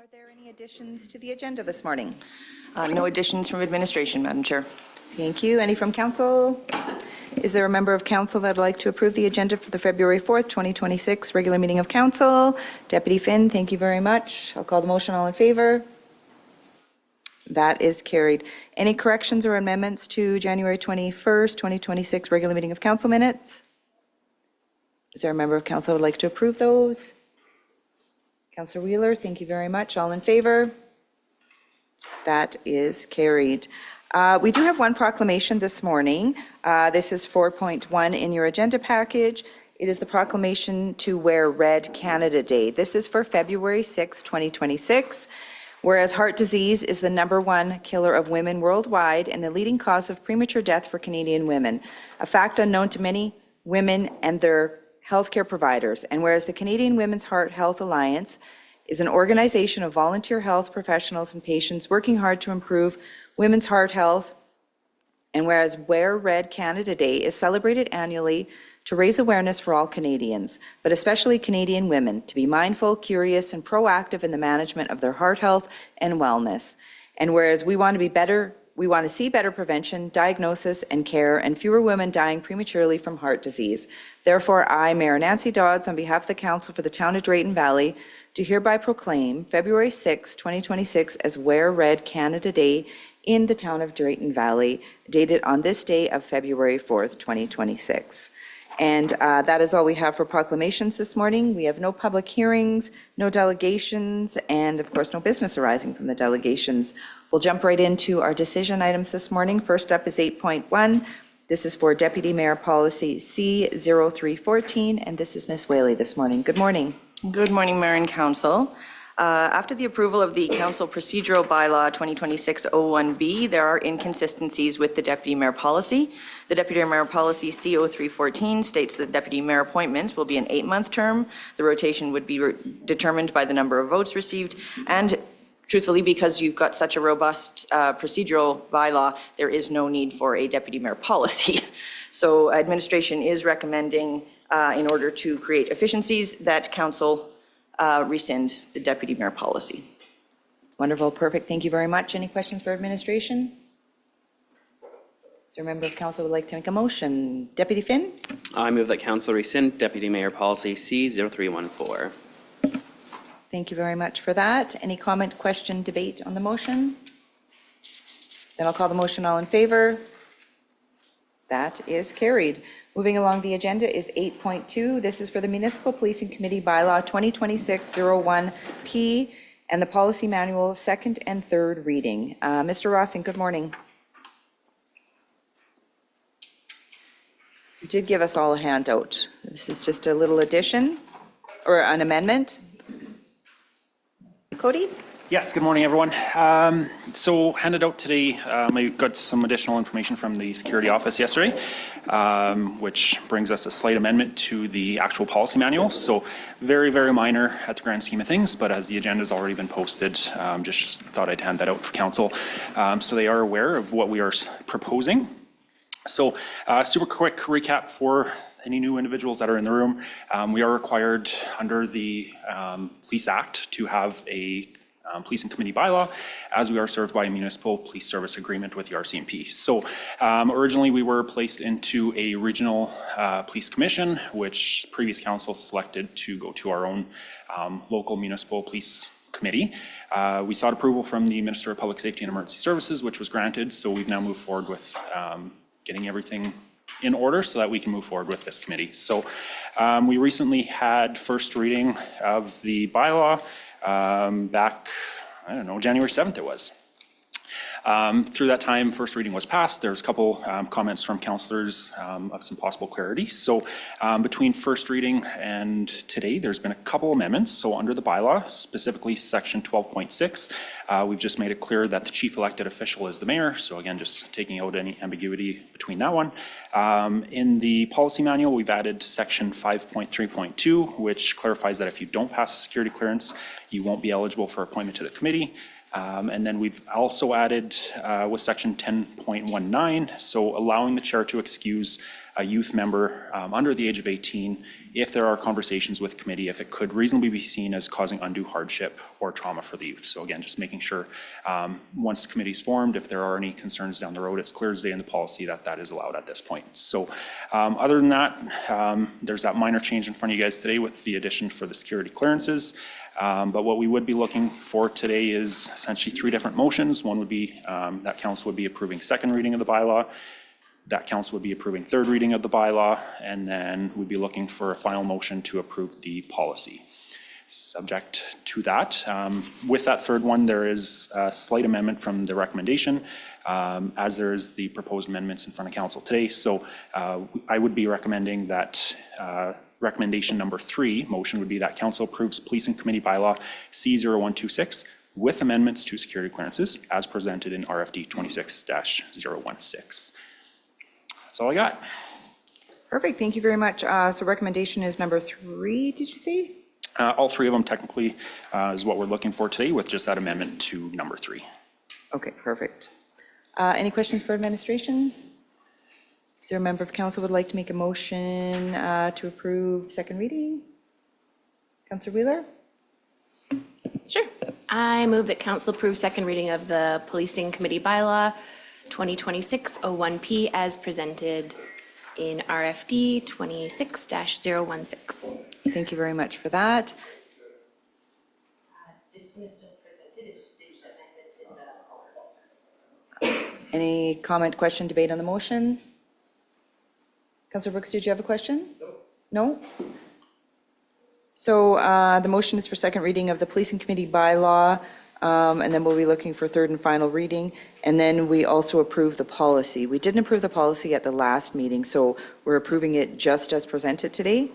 Are there any additions to the agenda this morning? No additions from administration, Madam Chair. Thank you. Any from council? Is there a member of council that would like to approve the agenda for the February 4th, 2026 regular meeting of council? Deputy Finn, thank you very much. I'll call the motion. All in favor? That is carried. Any corrections or amendments to January 21st, 2026 regular meeting of council minutes? Is there a member of council who would like to approve those? Councillor Wheeler, thank you very much. All in favor? That is carried. We do have one proclamation this morning. This is 4.1 in your agenda package. It is the proclamation to wear red Canada Day. This is for February 6, 2026. Whereas heart disease is the #1 killer of women worldwide and the leading cause of premature death for Canadian women, a fact unknown to many women and their healthcare providers. And whereas the Canadian Women's Heart Health Alliance is an organization of volunteer health professionals and patients working hard to improve women's heart health, and whereas Wear Red Canada Day is celebrated annually to raise awareness for all Canadians, but especially Canadian women, to be mindful, curious, and proactive in the management of their heart health and wellness. And whereas we want to see better prevention, diagnosis, and care, and fewer women dying prematurely from heart disease. Therefore, I, Mayor Nancy Dodds, on behalf of the Council for the Town of Drayton Valley, do hereby proclaim February 6, 2026 as Wear Red Canada Day in the Town of Drayton Valley, dated on this day of February 4th, 2026. And that is all we have for proclamations this morning. We have no public hearings, no delegations, and of course, no business arising from the delegations. We'll jump right into our decision items this morning. First up is 8.1. This is for Deputy Mayor Policy C0314, and this is Ms. Whaley this morning. Good morning. Good morning, Mayor and Council. After the approval of the Council Procedural Bylaw 2026-01B, there are inconsistencies with the Deputy Mayor Policy. The Deputy Mayor Policy C0314 states that Deputy Mayor appointments will be an 8-month term. The rotation would be determined by the number of votes received, and truthfully, because you've got such a robust procedural bylaw, there is no need for a Deputy Mayor Policy. So administration is recommending, in order to create efficiencies, that Council rescind the Deputy Mayor Policy. Wonderful, perfect. Thank you very much. Any questions for administration? Is there a member of council who would like to make a motion? Deputy Finn? I move that council rescind Deputy Mayor Policy C0314. Thank you very much for that. Any comment, question, debate on the motion? Then I'll call the motion. All in favor? That is carried. Moving along the agenda is 8.2. This is for the Municipal Policing Committee Bylaw 2026-01P and the Policy Manual, second and third reading. Mr. Rossing, good morning. You did give us all a handout. This is just a little addition or an amendment. Cody? Yes, good morning, everyone. So handed out today, I got some additional information from the security office yesterday, which brings us a slight amendment to the actual policy manual. So very, very minor at the grand scheme of things, but as the agenda has already been posted, just thought I'd hand that out for council. So they are aware of what we are proposing. So super quick recap for any new individuals that are in the room. We are required under the Police Act to have a policing committee bylaw, as we are served by a municipal police service agreement with the RCMP. So originally we were placed into a regional police commission, which previous council selected to go to our own local municipal police committee. We sought approval from the Minister of Public Safety and Emergency Services, which was granted. So we've now moved forward with getting everything in order so that we can move forward with this committee. So we recently had first reading of the bylaw back, I don't know, January 7th it was. Through that time, first reading was passed. There's a couple comments from councillors of some possible clarity. So between first reading and today, there's been a couple amendments. So under the bylaw, specifically section 12.6, we've just made it clear that the chief elected official is the mayor. So again, just taking out any ambiguity between that one. In the policy manual, we've added section 5.3.2, which clarifies that if you don't pass a security clearance, you won't be eligible for appointment to the committee. And then we've also added with section 10.19, so allowing the chair to excuse a youth member under the age of 18 if there are conversations with committee, if it could reasonably be seen as causing undue hardship or trauma for the youth. So again, just making sure once the committee's formed, if there are any concerns down the road, it's clear as day in the policy that that is allowed at this point. So other than that, there's that minor change in front of you guys today with the addition for the security clearances. But what we would be looking for today is essentially 3 different motions. One would be that council would be approving second reading of the bylaw. That council would be approving third reading of the bylaw, and then we'd be looking for a final motion to approve the policy. Subject to that, with that third one, there is a slight amendment from the recommendation, as there is the proposed amendments in front of council today. So I would be recommending that recommendation number 3, motion would be that council approves policing committee bylaw C0126 with amendments to security clearances as presented in RFD 26-016. That's all I got. Perfect, thank you very much. So recommendation is number 3, did you say? All 3 of them technically is what we're looking for today with just that amendment to number 3. Okay, perfect. Any questions for administration? Is there a member of council would like to make a motion to approve second reading? Councillor Wheeler? Sure. I move that council approve second reading of the policing committee bylaw 2026-01P as presented in RFD 26-016. Thank you very much for that. This one is still presented, it's these amendments in the policy. Any comment, question, debate on the motion? Councillor Brooks, did you have a question? No? So the motion is for second reading of the policing committee bylaw, and then we'll be looking for third and final reading. And then we also approve the policy. We didn't approve the policy at the last meeting, so we're approving it just as presented today.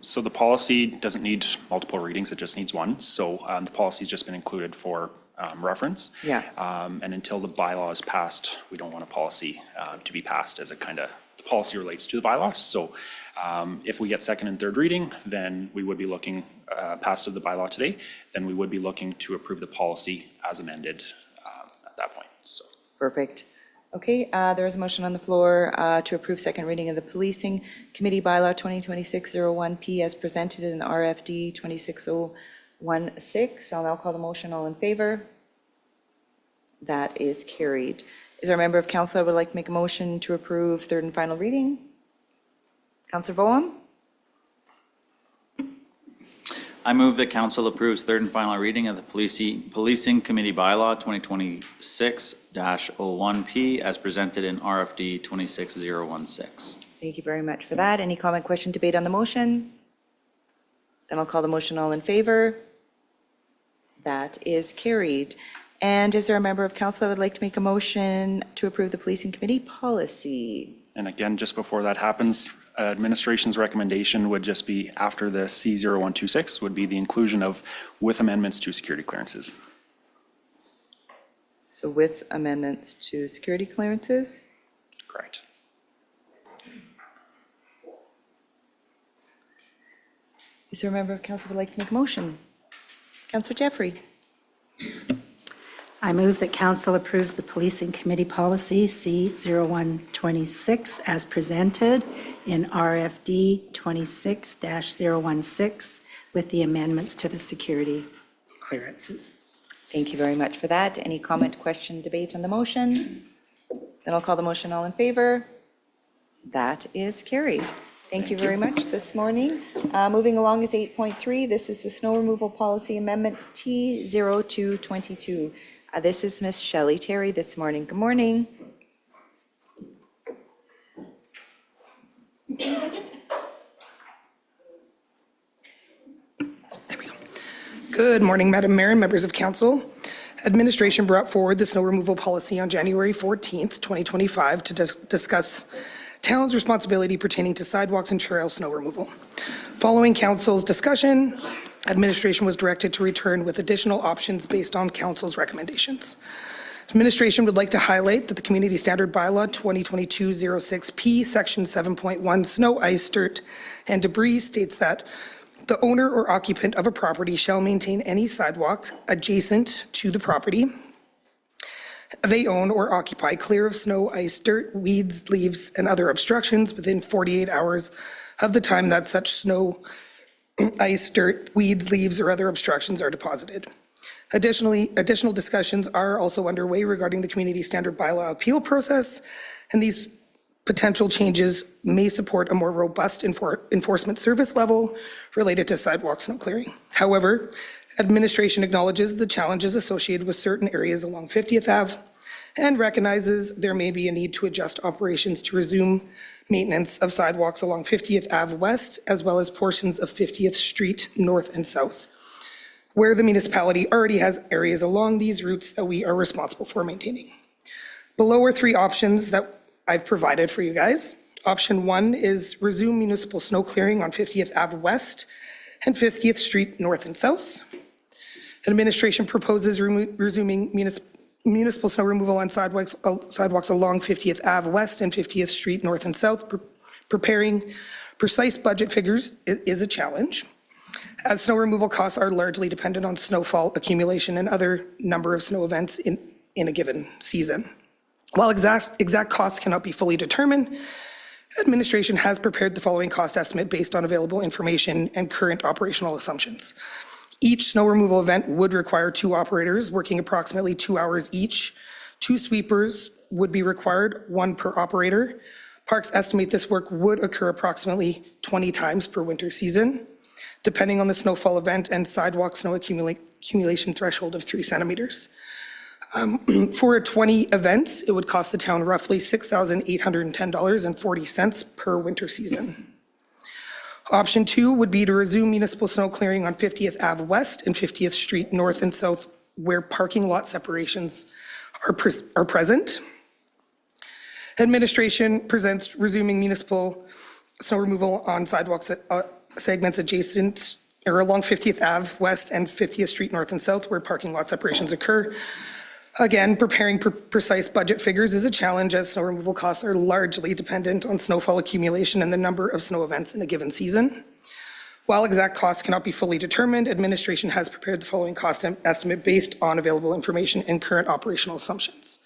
So the policy doesn't need multiple readings, it just needs one. So the policy's just been included for reference. Yeah. And until the bylaw is passed, we don't want a policy to be passed as it kind of, the policy relates to the bylaw. So if we get second and third reading, then we would be looking passed of the bylaw today, then we would be looking to approve the policy as amended at that point, so. Perfect. Okay, there is a motion on the floor to approve second reading of the policing committee bylaw 2026-01P as presented in the RFD 26016. I'll now call the motion. All in favor? That is carried. Is there a member of council that would like to make a motion to approve third and final reading? Councillor Boehm? I move that council approves third and final reading of the policing committee bylaw 2026-01P as presented in RFD 26016. Thank you very much for that. Any comment, question, debate on the motion? Then I'll call the motion. All in favor? That is carried. And is there a member of council that would like to make a motion to approve the policing committee policy? And again, just before that happens, administration's recommendation would just be after the C0126 would be the inclusion of with amendments to security clearances. So with amendments to security clearances? Correct. Is there a member of council who would like to make a motion? Councillor Jeffrey? I move that council approves the policing committee policy C0126 as presented in RFD 26-016 with the amendments to the security clearances. Thank you very much for that. Any comment, question, debate on the motion? Then I'll call the motion. All in favor? That is carried. Thank you very much this morning. Moving along is 8.3. This is the snow removal policy amendment T0222. This is Ms. Shelley Terry this morning. Good morning. Good morning, Madam Mayor and members of council. Administration brought forward the snow removal policy on January 14th, 2025 to discuss town's responsibility pertaining to sidewalks and trail snow removal. Following council's discussion, administration was directed to return with additional options based on council's recommendations. Administration would like to highlight that the Community Standard Bylaw 2022-06P, Section 7.1, Snow, Ice, Dirt, and Debris states that the owner or occupant of a property shall maintain any sidewalks adjacent to the property they own or occupy clear of snow, ice, dirt, weeds, leaves, and other obstructions within 48 hours of the time that such snow, ice, dirt, weeds, leaves, or other obstructions are deposited. Additionally, additional discussions are also underway regarding the community standard bylaw appeal process, and these potential changes may support a more robust enforcement service level related to sidewalk snow clearing. However, administration acknowledges the challenges associated with certain areas along 50th Ave and recognizes there may be a need to adjust operations to resume maintenance of sidewalks along 50th Ave West, as well as portions of 50th Street North and South, where the municipality already has areas along these routes that we are responsible for maintaining. Below are three options that I've provided for you guys. Option 1 is resume municipal snow clearing on 50th Ave West and 50th Street North and South. Administration proposes resuming municipal snow removal on sidewalks along 50th Ave West and 50th Street North and South. Preparing precise budget figures is a challenge, as snow removal costs are largely dependent on snowfall accumulation and other number of snow events in a given season. While exact costs cannot be fully determined, administration has prepared the following cost estimate based on available information and current operational assumptions. Each snow removal event would require 2 operators working approximately 2 hours each. 2 sweepers would be required, 1 per operator. Parks estimate this work would occur approximately 20 times per winter season, depending on the snowfall event and sidewalk snow accumulation threshold of 3 centimeters. For 20 events, it would cost the town roughly $6,810.40 per winter season. Option 2 would be to resume municipal snow clearing on 50th Ave West and 50th Street North and South, where parking lot separations are present. Administration presents resuming municipal snow removal on sidewalks segments adjacent or along 50th Ave West and 50th Street North and South, where parking lot separations occur. Again, preparing precise budget figures is a challenge, as snow removal costs are largely dependent on snowfall accumulation and the number of snow events in a given season. While exact costs cannot be fully determined, administration has prepared the following cost estimate based on available information and current operational assumptions.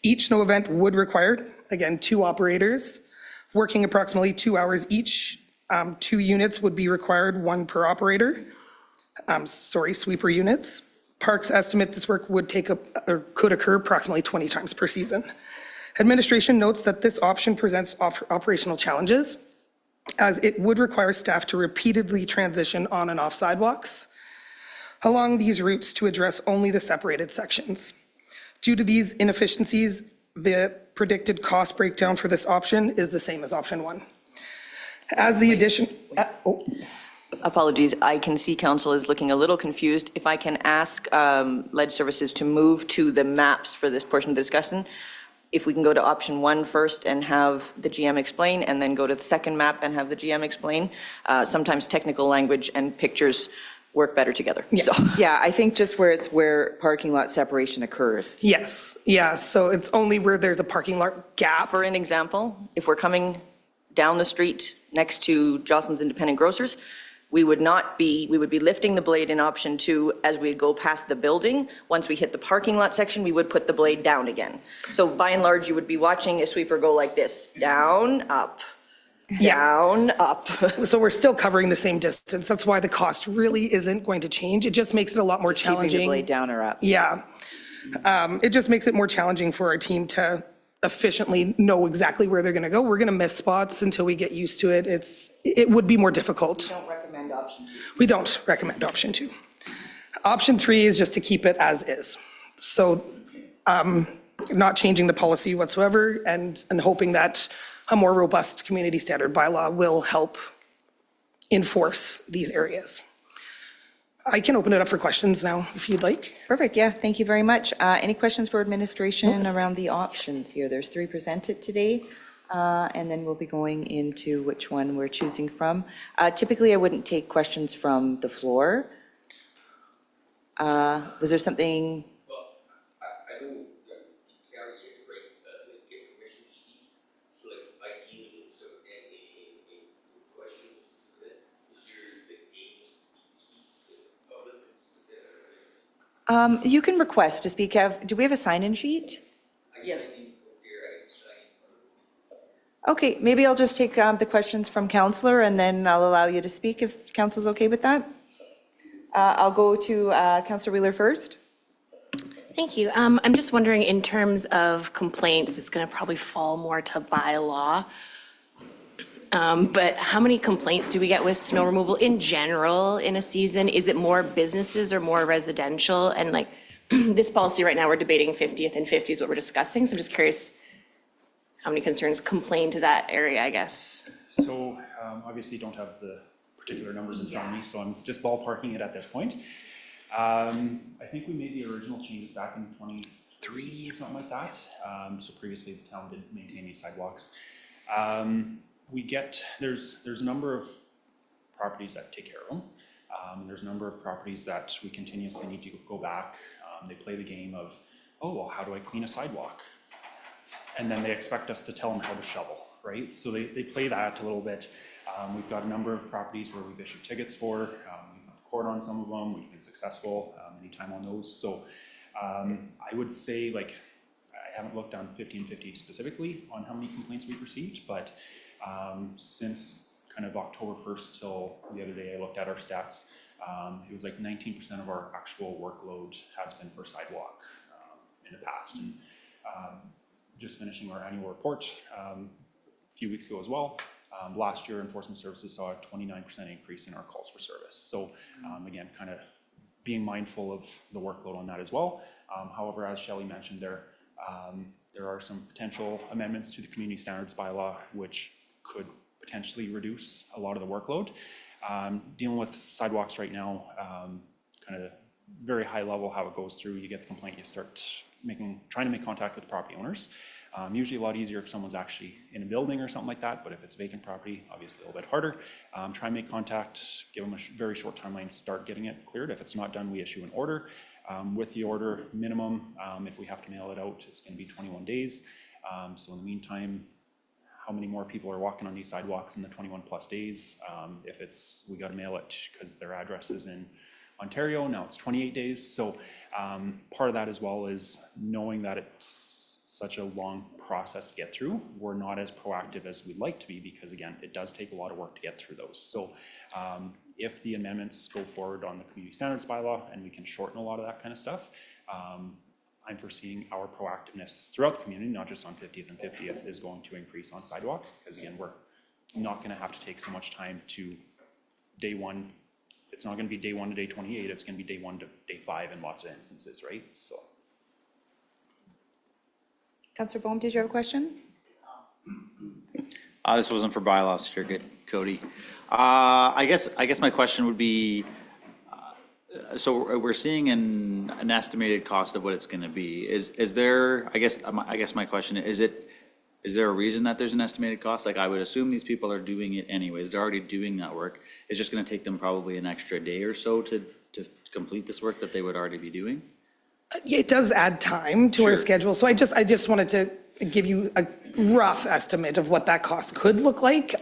Each snow event would require, again, 2 operators working approximately 2 hours each. 2 units would be required, 1 per operator. Sweeper units. Parks estimate this work would could occur approximately 20 times per season. Administration notes that this option presents operational challenges, as it would require staff to repeatedly transition on and off sidewalks along these routes to address only the separated sections. Due to these inefficiencies, the predicted cost breakdown for this option is the same as option 1. As the addition, Apologies, I can see council is looking a little confused. If I can ask Ledge Services to move to the maps for this portion of the discussion. If we can go to option 1 first and have the GM explain, and then go to the second map and have the GM explain. Sometimes technical language and pictures work better together. So, Yeah, I think just where parking lot separation occurs. yes, so it's only where there's a parking lot gap. for an example, if we're coming down the street next to Jocelyn's Independent Grocers, we would be lifting the blade in option 2 as we go past the building. Once we hit the parking lot section, we would put the blade down again. So by and large, you would be watching a sweeper go like this, down, up, down, up. So we're still covering the same distance. That's why the cost really isn't going to change. It just makes it a lot more Keeping challenging. the blade down or up. Yeah. It just makes it more challenging for our team to efficiently know exactly where they're going to go. We're going to miss spots until we get used to it. It would be more difficult. Don't recommend option 2. We don't recommend option 2. Option 3 is just to keep it as is. So not changing the policy whatsoever, and hoping that a more robust community standard bylaw will help enforce these areas. I can open it up for questions now, if you'd like. Perfect, yeah, thank you very much. Any questions for administration around the options here? There's 3 presented today, and then we'll be going into which one we're choosing from. Typically, I wouldn't take questions from the floor. Was there something? Well, I know carry a great get permission to speak, so like ideally, so then a questions is there the games speak to the public? You can request to speak. Do we have a sign-in sheet? Yes. Okay, maybe I'll just take the questions from Counselor, and then I'll allow you to speak if Council's okay with that. I'll go to Counselor Wheeler first. Thank you. I'm just wondering, in terms of complaints, it's going to probably fall more to bylaw. But how many complaints do we get with snow removal in general in a season? Is it more businesses or more residential? And like this policy right now, we're debating 50th and 50 is what we're discussing. So I'm just curious how many concerns complain to that area, I guess. So obviously don't have the particular numbers in front of me, so I'm just ballparking it at this point. I think we made the original changes back in 23 or something like that. So previously the town did maintain these sidewalks. There's a number of properties that take care of them. There's a number of properties that we continuously need to go back. They play the game of, oh, well, how do I clean a sidewalk? And then they expect us to tell them how to shovel, right? So they play that a little bit. We've got a number of properties where we've issued tickets for. We've got court on some of them. We've been successful anytime on those. So I would say, like, I haven't looked on 50 and 50 specifically on how many complaints we've received, but since kind of October 1st till the other day I looked at our stats, it was like 19% of our actual workload has been for sidewalk in the past. And just finishing our annual report a few weeks ago as well. Last year, Enforcement Services saw a 29% increase in our calls for service. So again, kind of being mindful of the workload on that as well. However, as Shelley mentioned, there are some potential amendments to the community standards bylaw which could potentially reduce a lot of the workload. Dealing with sidewalks right now, kind of very high level how it goes through. You get the complaint, you start trying to make contact with property owners. Usually a lot easier if someone's actually in a building or something like that, but if it's vacant property, obviously a little bit harder. Try and make contact, give them a very short timeline, start getting it cleared. If it's not done, we issue an order. With the order minimum, if we have to mail it out, it's going to be 21 days. So in the meantime, how many more people are walking on these sidewalks in the 21 plus days? If we got to mail it because their address is in Ontario, now it's 28 days. So part of that as well is knowing that it's such a long process to get through. We're not as proactive as we'd like to be because again, it does take a lot of work to get through those. So if the amendments go forward on the community standards bylaw and we can shorten a lot of that kind of stuff, I'm foreseeing our proactiveness throughout the community, not just on 50th and 50th, is going to increase on sidewalks because again, we're not going to have to take so much time to day one. It's not going to be day 1 to day 28. It's going to be day 1 to day 5 in lots of instances, right? So. Councillor Bohm, did you have a question? This wasn't for bylaws. You're good, Cody. I guess my question would be, so we're seeing an estimated cost of what it's going to be. Is there? I guess my question is there a reason that there's an estimated cost? Like I would assume these people are doing it anyways. They're already doing that work. It's just going to take them probably an extra day or so to complete this work that they would already be doing. It does add time to our Sure. schedule, so I just wanted to give you a rough estimate of what that cost could look like.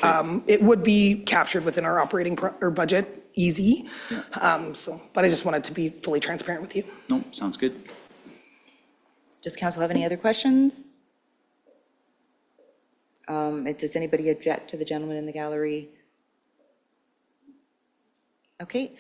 It would be captured within our operating or budget, easy. But I just wanted to be fully transparent with you. No, sounds good. Does council have any other questions? Does anybody object to the gentleman in the gallery? Okay,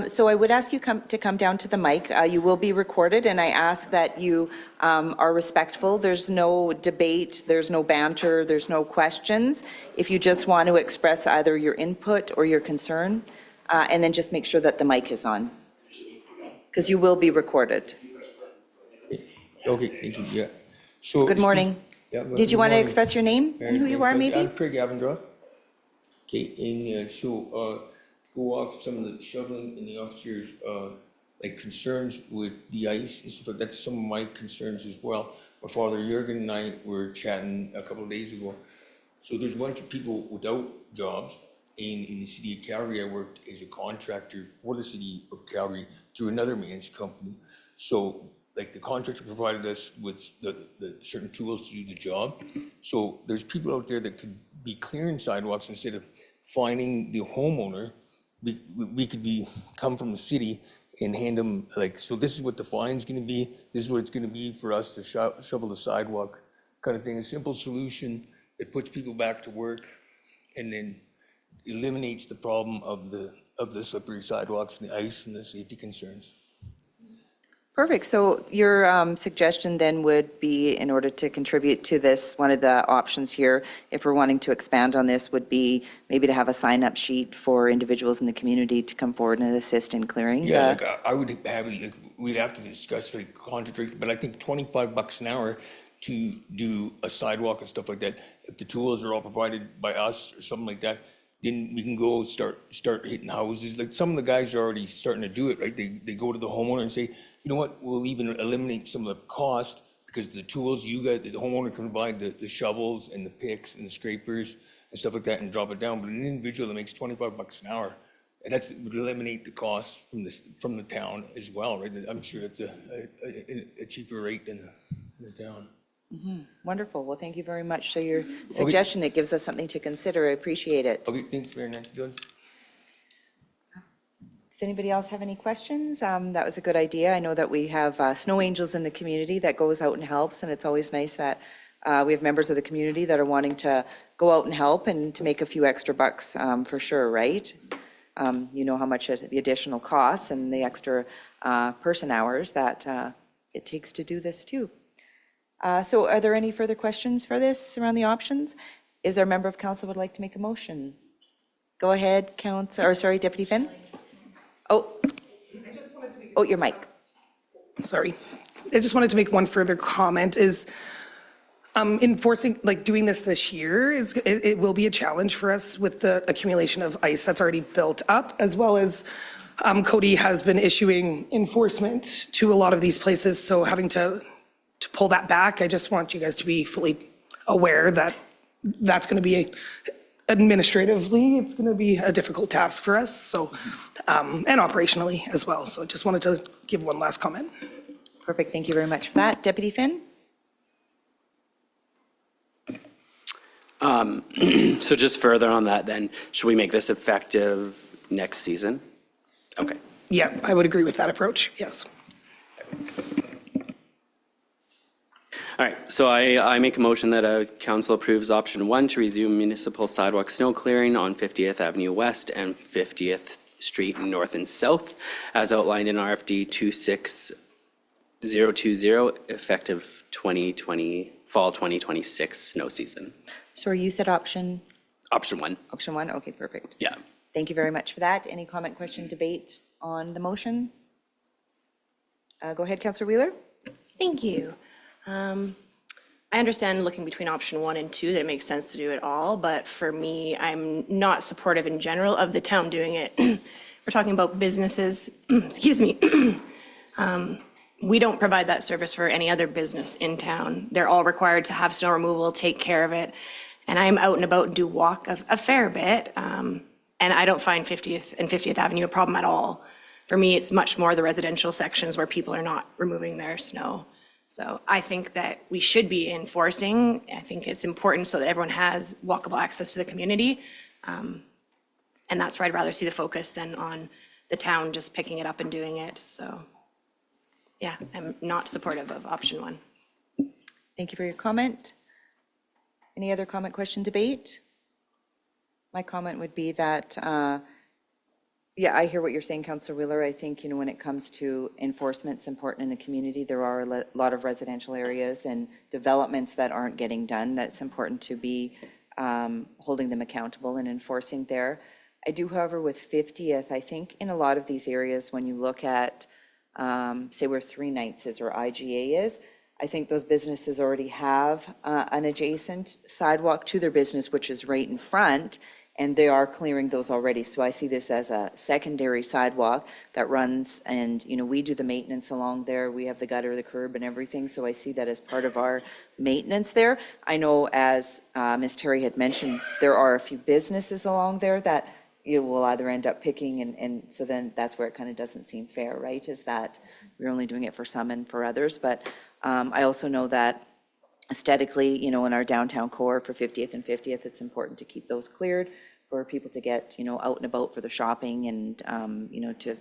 so I would ask you to come down to the mic. You will be recorded, and I ask that you are respectful. There's no debate, there's no banter, there's no questions. If you just want to express either your input or your concern, and then just make sure that the mic is on, because you will be recorded. Okay, thank you, yeah. So. Good morning. Yeah, Did you want to express your name and who you are, maybe? I'm Craig Avendroth. Okay, and so, go off some of the shoveling and the officers, like concerns with the ice and stuff, like that's some of my concerns as well. My father Jurgen and I were chatting a couple of days ago. So there's a bunch of people without jobs in the city of Calgary. I worked as a contractor for the city of Calgary through another managed company. So like the contractor provided us with the certain tools to do the job. So there's people out there that could be clearing sidewalks instead of finding the homeowner. We could come from the city and hand them, like, so this is what the fine's gonna be, this is what it's gonna be for us to shovel the sidewalk, kind of thing. A simple solution that puts people back to work and then eliminates the problem of the slippery sidewalks and the ice and the safety concerns. Perfect. So your suggestion then would be, in order to contribute to this, one of the options here, if we're wanting to expand on this, would be maybe to have a sign-up sheet for individuals in the community to come forward and assist in clearing. Yeah, like I would have, like, we'd have to discuss like contracts, but I think $25 an hour to do a sidewalk and stuff like that, if the tools are all provided by us or something like that, then we can go start hitting houses. Like some of the guys are already starting to do it, right? They go to the homeowner and say, you know what, we'll even eliminate some of the cost because the tools you got, the homeowner can provide the shovels and the picks and the scrapers and stuff like that and drop it down. But an individual that makes $25 an hour, and that would eliminate the cost from the town as well, right? I'm sure it's a cheaper rate in the town. Wonderful. Well, thank you very much. So your suggestion, it gives us something to consider. I appreciate it. Okay, thanks very much. Does anybody else have any questions? That was a good idea. I know that we have Snow Angels in the community that goes out and helps, and it's always nice that we have members of the community that are wanting to go out and help and to make a few extra bucks for sure, right? You know how much the additional costs and the extra person hours that it takes to do this too. So are there any further questions for this around the options? Is there a member of council would like to make a motion? Go ahead, Deputy Finn. Oh, your mic. Sorry. I just wanted to make one further comment is enforcing, like doing this year, it will be a challenge for us with the accumulation of ice that's already built up, as well as Cody has been issuing enforcement to a lot of these places, so having to pull that back, I just want you guys to be fully aware that that's going to be administratively, it's going to be a difficult task for us, so, and operationally as well. So I just wanted to give one last comment. Perfect. Thank you very much for that. Deputy Finn? So just further on that then, should we make this effective next season? Okay. Yeah, I would agree with that approach, yes. All right, so I make a motion that council approves option 1 to resume municipal sidewalk snow clearing on 50th Avenue West and 50th Street North and South as outlined in RFD 26020 effective 2020, fall 2026 snow season. So you said option? Option 1. Option 1, okay, perfect. Yeah. Thank you very much for that. Any comment, question, debate on the motion? Go ahead, Councillor Wheeler. Thank you. I understand looking between option 1 and 2 that it makes sense to do it all, but for me, I'm not supportive in general of the town doing it. We're talking about businesses, excuse me. We don't provide that service for any other business in town. They're all required to have snow removal, take care of it. And I'm out and about and do walk a fair bit. And I don't find 50th and 50th Avenue a problem at all. For me, it's much more the residential sections where people are not removing their snow. So I think that we should be enforcing. I think it's important so that everyone has walkable access to the community. And that's where I'd rather see the focus than on the town just picking it up and doing it. So yeah, I'm not supportive of option 1. Thank you for your comment. Any other comment, question, debate? My comment would be that, yeah, I hear what you're saying, Councillor Wheeler. I think, when it comes to enforcement, it's important in the community. There are a lot of residential areas and developments that aren't getting done. That's important to be holding them accountable and enforcing there. I do, however, with 50th, I think in a lot of these areas, when you look at, say where Three Knights is or IGA is, I think those businesses already have an adjacent sidewalk to their business, which is right in front, and they are clearing those already. So I see this as a secondary sidewalk that runs, and, we do the maintenance along there. We have the gutter, the curb, and everything, so I see that as part of our maintenance there. I know, as Ms. Terry had mentioned, there are a few businesses along there that will either end up picking, and so then that's where it kind of doesn't seem fair, right? Is that we're only doing it for some and for others, but I also know that aesthetically, in our downtown core for 50th and 50th, it's important to keep those cleared for people to get, out and about for the shopping and,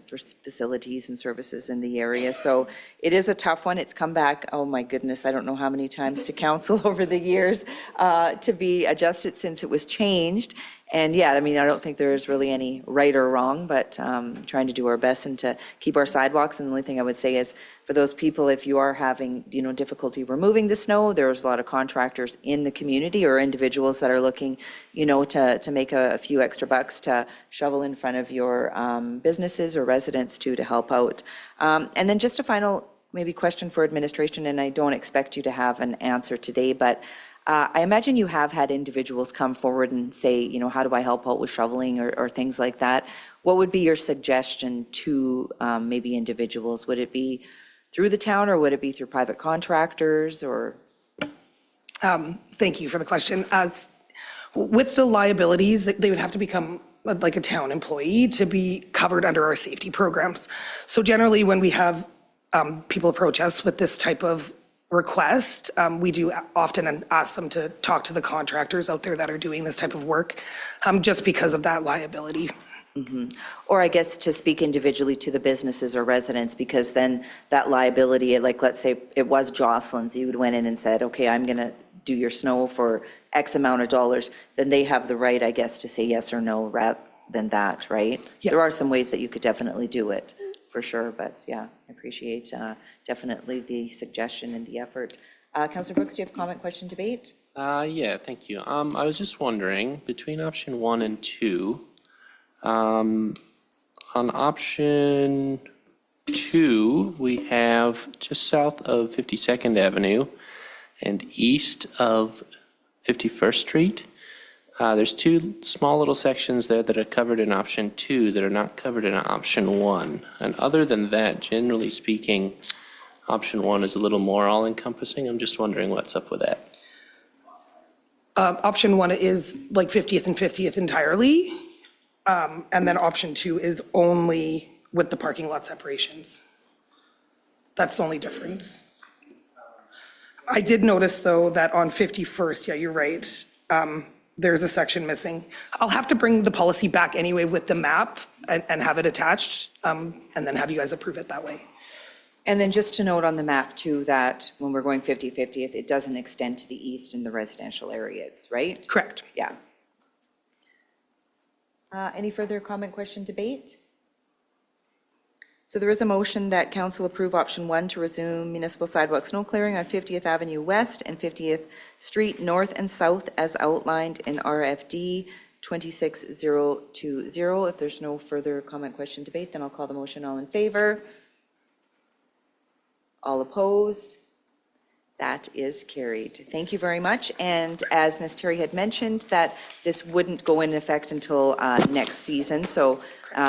for facilities and services in the area. So it is a tough one. It's come back, oh my goodness, I don't know how many times to council over the years to be adjusted since it was changed. And yeah, I mean, I don't think there is really any right or wrong, but trying to do our best and to keep our sidewalks. And the only thing I would say is for those people, if you are having, difficulty removing the snow, there's a lot of contractors in the community or individuals that are looking, to make a few extra bucks to shovel in front of your businesses or residents too, to help out. And then just a final maybe question for administration, and I don't expect you to have an answer today, but I imagine you have had individuals come forward and say, how do I help out with shoveling or things like that? What would be your suggestion to maybe individuals? Would it be through the town or would it be through private contractors or? Thank you for the question. With the liabilities, they would have to become like a town employee to be covered under our safety programs. So generally, when we have people approach us with this type of request, we do often ask them to talk to the contractors out there that are doing this type of work, just because of that liability. Or I guess to speak individually to the businesses or residents, because then that liability, like let's say it was Jocelyn's, you would went in and said, okay, I'm going to do your snow for X amount of dollars, then they have the right, I guess, to say yes or no rather than that, right? Yeah. There are some ways that you could definitely do it, for sure, but yeah, I appreciate definitely the suggestion and the effort. Councillor Brooks, do you have a comment, question, debate? Yeah, thank you. I was just wondering, between option 1 and 2, on option 2, we have just south of 52nd Avenue and east of 51st Street. There's 2 small little sections there that are covered in option 2 that are not covered in option 1. And other than that, generally speaking, option 1 is a little more all-encompassing. I'm just wondering what's up with that. Option 1 is like 50th and 50th entirely. And then option 2 is only with the parking lot separations. That's the only difference. I did notice, though, that on 51st, yeah, you're right, there's a section missing. I'll have to bring the policy back anyway with the map and have it attached, and then have you guys approve it that way. And then just to note on the map too, that when we're going 50/50, it doesn't extend to the east in the residential areas, right? Correct. Yeah. Any further comment, question, debate? So there is a motion that council approve option 1 to resume municipal sidewalk snow clearing on 50th Avenue West and 50th Street North and South as outlined in RFD 26020. If there's no further comment, question, debate, then I'll call the motion. All in favor? All opposed? That is carried. Thank you very much. And as Ms. Terry had mentioned, that this wouldn't go into effect until next season. So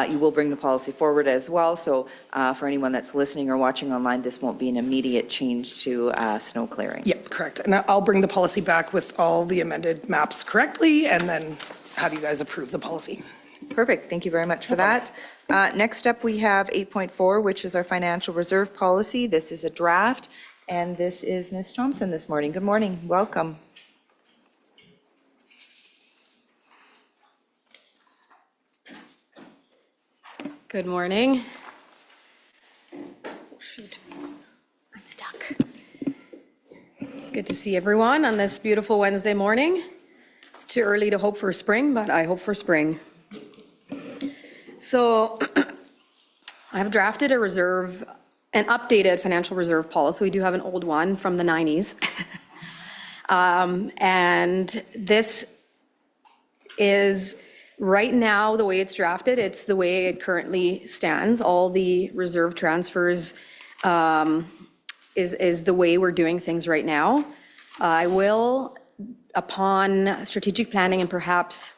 you will bring the policy forward as well. So for anyone that's listening or watching online, this won't be an immediate change to snow clearing. Yep, correct. And I'll bring the policy back with all the amended maps correctly and then have you guys approve the policy. Perfect. Thank you very much for that. Next up, we have 8.4, which is our financial reserve policy. This is a draft. And this is Ms. Thompson this morning. Good morning. Welcome. Good morning. Oh, shoot. I'm stuck. It's good to see everyone on this beautiful Wednesday morning. It's too early to hope for spring, but I hope for spring. So I have drafted an updated financial reserve policy. We do have an old one from the 90s. And this is, right now, the way it's drafted, it's the way it currently stands. All the reserve transfers is the way we're doing things right now. I will, upon strategic planning and perhaps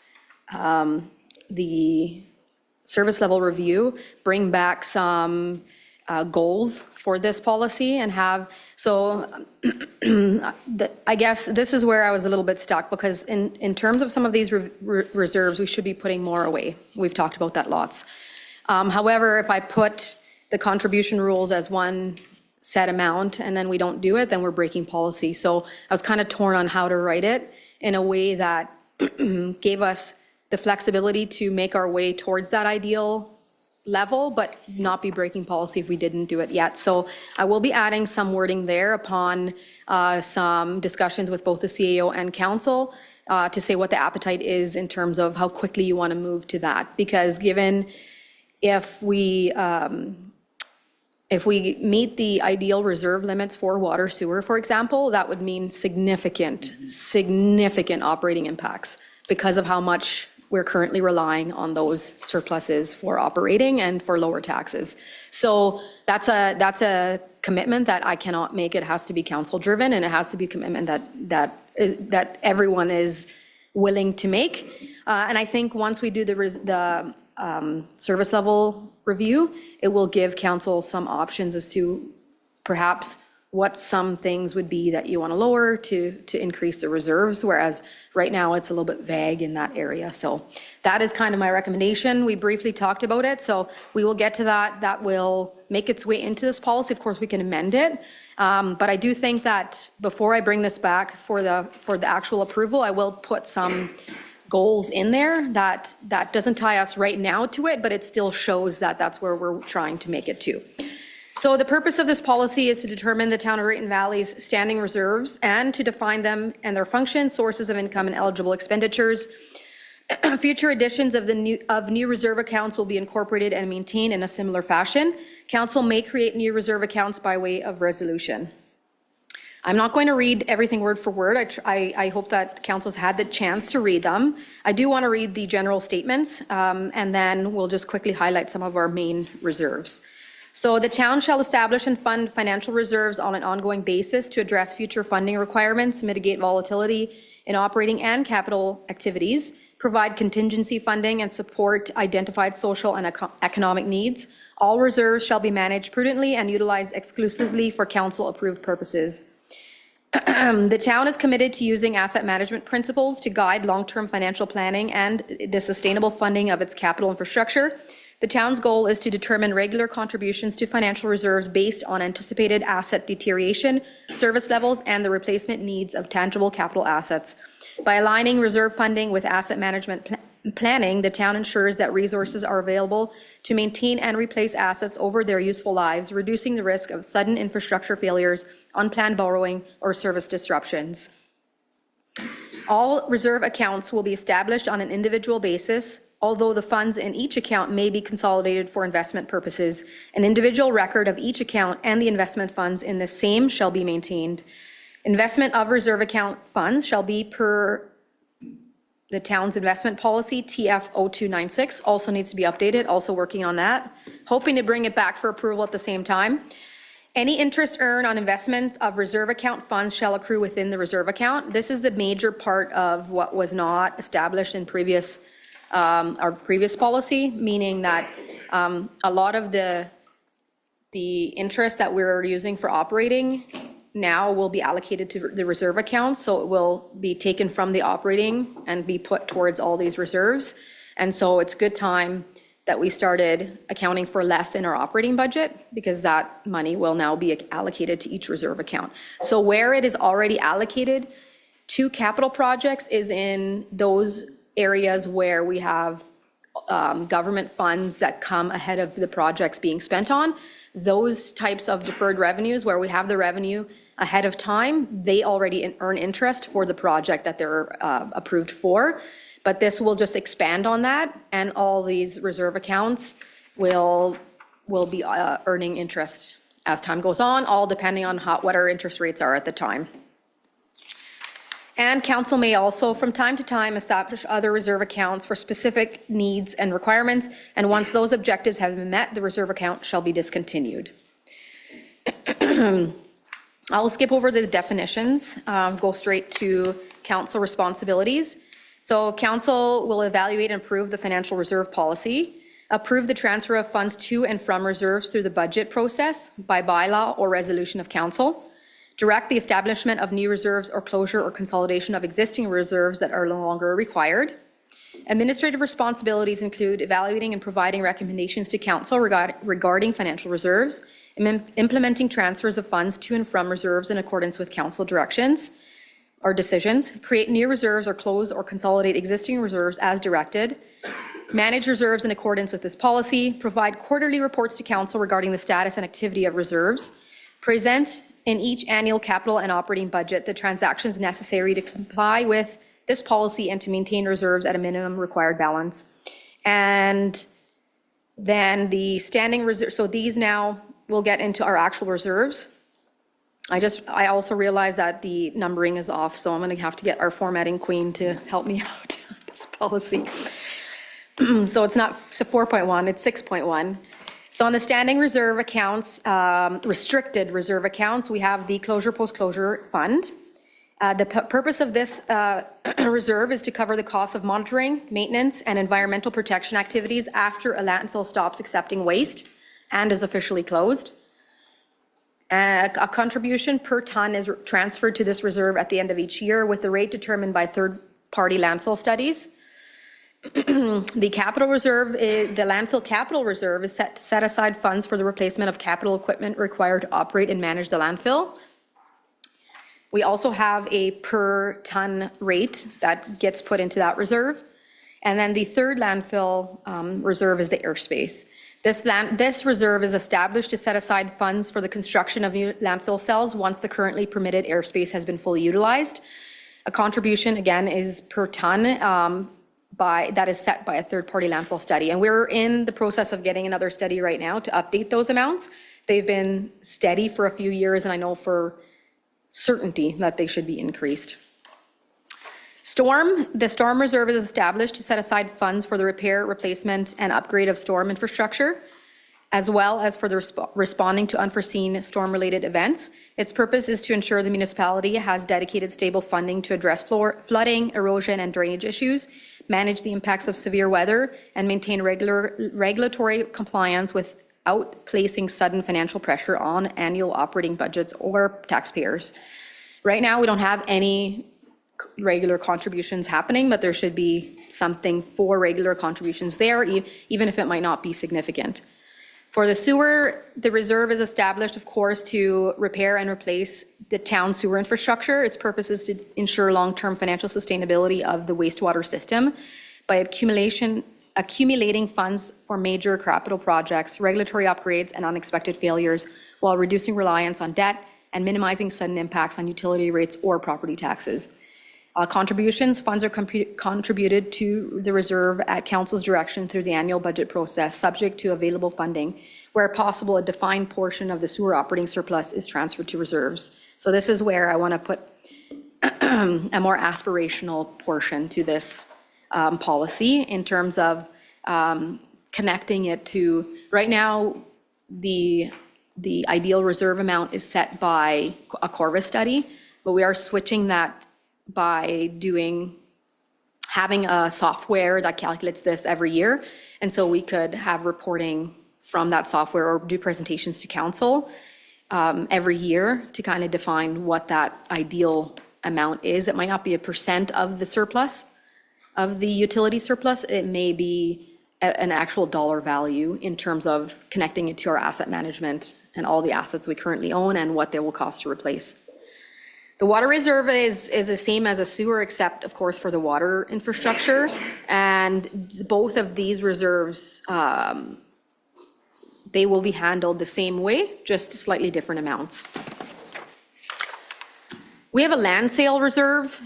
the service level review, bring back some goals for this policy and have, so I guess this is where I was a little bit stuck, because in terms of some of these reserves, we should be putting more away. We've talked about that lots. However, if I put the contribution rules as one set amount and then we don't do it, then we're breaking policy. So I was kind of torn on how to write it in a way that gave us the flexibility to make our way towards that ideal level, but not be breaking policy if we didn't do it yet. So I will be adding some wording there upon some discussions with both the CAO and council to say what the appetite is in terms of how quickly you want to move to that. Because given if we meet the ideal reserve limits for water sewer, for example, that would mean significant operating impacts because of how much we're currently relying on those surpluses for operating and for lower taxes. So that's a commitment that I cannot make. It has to be council-driven, and it has to be a commitment that everyone is willing to make. And I think once we do the service level review, it will give council some options as to perhaps what some things would be that you want to lower to increase the reserves, whereas right now it's a little bit vague in that area. So that is kind of my recommendation. We briefly talked about it, so we will get to that. That will make its way into this policy. Of course, we can amend it. But I do think that before I bring this back for the actual approval, I will put some goals in there that doesn't tie us right now to it, but it still shows that that's where we're trying to make it to. So the purpose of this policy is to determine the town of Wright Valley's standing reserves and to define them and their function, sources of income, and eligible expenditures. Future editions of new reserve accounts will be incorporated and maintained in a similar fashion. Council may create new reserve accounts by way of resolution. I'm not going to read everything word for word. I hope that council's had the chance to read them. I do want to read the general statements, and then we'll just quickly highlight some of our main reserves. So the town shall establish and fund financial reserves on an ongoing basis to address future funding requirements, mitigate volatility in operating and capital activities, provide contingency funding, and support identified social and economic needs. All reserves shall be managed prudently and utilized exclusively for council-approved purposes. The town is committed to using asset management principles to guide long-term financial planning and the sustainable funding of its capital infrastructure. The town's goal is to determine regular contributions to financial reserves based on anticipated asset deterioration, service levels, and the replacement needs of tangible capital assets. By aligning reserve funding with asset management planning, the town ensures that resources are available to maintain and replace assets over their useful lives, reducing the risk of sudden infrastructure failures, unplanned borrowing, or service disruptions. All reserve accounts will be established on an individual basis. Although the funds in each account may be consolidated for investment purposes, an individual record of each account and the investment funds in the same shall be maintained. Investment of reserve account funds shall be per the town's investment policy, TF 0296, also needs to be updated, also working on that. Hoping to bring it back for approval at the same time. Any interest earned on investments of reserve account funds shall accrue within the reserve account. This is the major part of what was not established in our previous policy, meaning that a lot of the interest that we're using for operating now will be allocated to the reserve accounts, so it will be taken from the operating and be put towards all these reserves. And so it's good time that we started accounting for less in our operating budget, because that money will now be allocated to each reserve account. So where it is already allocated to capital projects is in those areas where we have government funds that come ahead of the projects being spent on. Those types of deferred revenues where we have the revenue ahead of time, they already earn interest for the project that they're approved for. But this will just expand on that, and all these reserve accounts will be earning interest as time goes on, all depending on what our interest rates are at the time. And council may also, from time to time, establish other reserve accounts for specific needs and requirements, and once those objectives have been met, the reserve account shall be discontinued. I'll skip over the definitions, go straight to council responsibilities. So council will evaluate and approve the financial reserve policy, approve the transfer of funds to and from reserves through the budget process by bylaw or resolution of council, direct the establishment of new reserves or closure or consolidation of existing reserves that are no longer required. Administrative responsibilities include evaluating and providing recommendations to council regarding financial reserves, implementing transfers of funds to and from reserves in accordance with council directions, or decisions, create new reserves or close or consolidate existing reserves as directed, manage reserves in accordance with this policy, provide quarterly reports to council regarding the status and activity of reserves, present in each annual capital and operating budget the transactions necessary to comply with this policy and to maintain reserves at a minimum required balance. And then the standing reserve, so these now will get into our actual reserves. I also realized that the numbering is off, so I'm going to have to get our formatting queen to help me out on this policy. So it's not 4.1, it's 6.1. So on the standing reserve accounts, restricted reserve accounts, we have the closure post-closure fund. The purpose of this reserve is to cover the costs of monitoring, maintenance, and environmental protection activities after a landfill stops accepting waste and is officially closed. A contribution per ton is transferred to this reserve at the end of each year with the rate determined by third-party landfill studies. The capital reserve, the landfill capital reserve is set aside funds for the replacement of capital equipment required to operate and manage the landfill. We also have a per ton rate that gets put into that reserve. And then the third landfill reserve is the airspace. This reserve is established to set aside funds for the construction of new landfill cells once the currently permitted airspace has been fully utilized. A contribution, again, is per ton that is set by a third-party landfill study. And we're in the process of getting another study right now to update those amounts. They've been steady for a few years, and I know for certainty that they should be increased. The storm reserve is established to set aside funds for the repair, replacement, and upgrade of storm infrastructure, as well as for the responding to unforeseen storm-related events. Its purpose is to ensure the municipality has dedicated stable funding to address flooding, erosion, and drainage issues, manage the impacts of severe weather, and maintain regulatory compliance without placing sudden financial pressure on annual operating budgets or taxpayers. Right now, we don't have any regular contributions happening, but there should be something for regular contributions there, even if it might not be significant. For the sewer, the reserve is established, of course, to repair and replace the town sewer infrastructure. Its purpose is to ensure long-term financial sustainability of the wastewater system by accumulating funds for major capital projects, regulatory upgrades, and unexpected failures, while reducing reliance on debt and minimizing sudden impacts on utility rates or property taxes. Contributions, funds are contributed to the reserve at council's direction through the annual budget process, subject to available funding. Where possible, a defined portion of the sewer operating surplus is transferred to reserves. So this is where I want to put a more aspirational portion to this policy in terms of connecting it to, right now, the ideal reserve amount is set by a Corvus study, but we are switching that by having a software that calculates this every year. And so we could have reporting from that software or do presentations to council every year to kind of define what that ideal amount is. It might not be a % of the surplus, of the utility surplus. It may be an actual dollar value in terms of connecting it to our asset management and all the assets we currently own and what they will cost to replace. The water reserve is the same as a sewer, except, of course, for the water infrastructure. And both of these reserves, they will be handled the same way, just slightly different amounts. We have a land sale reserve.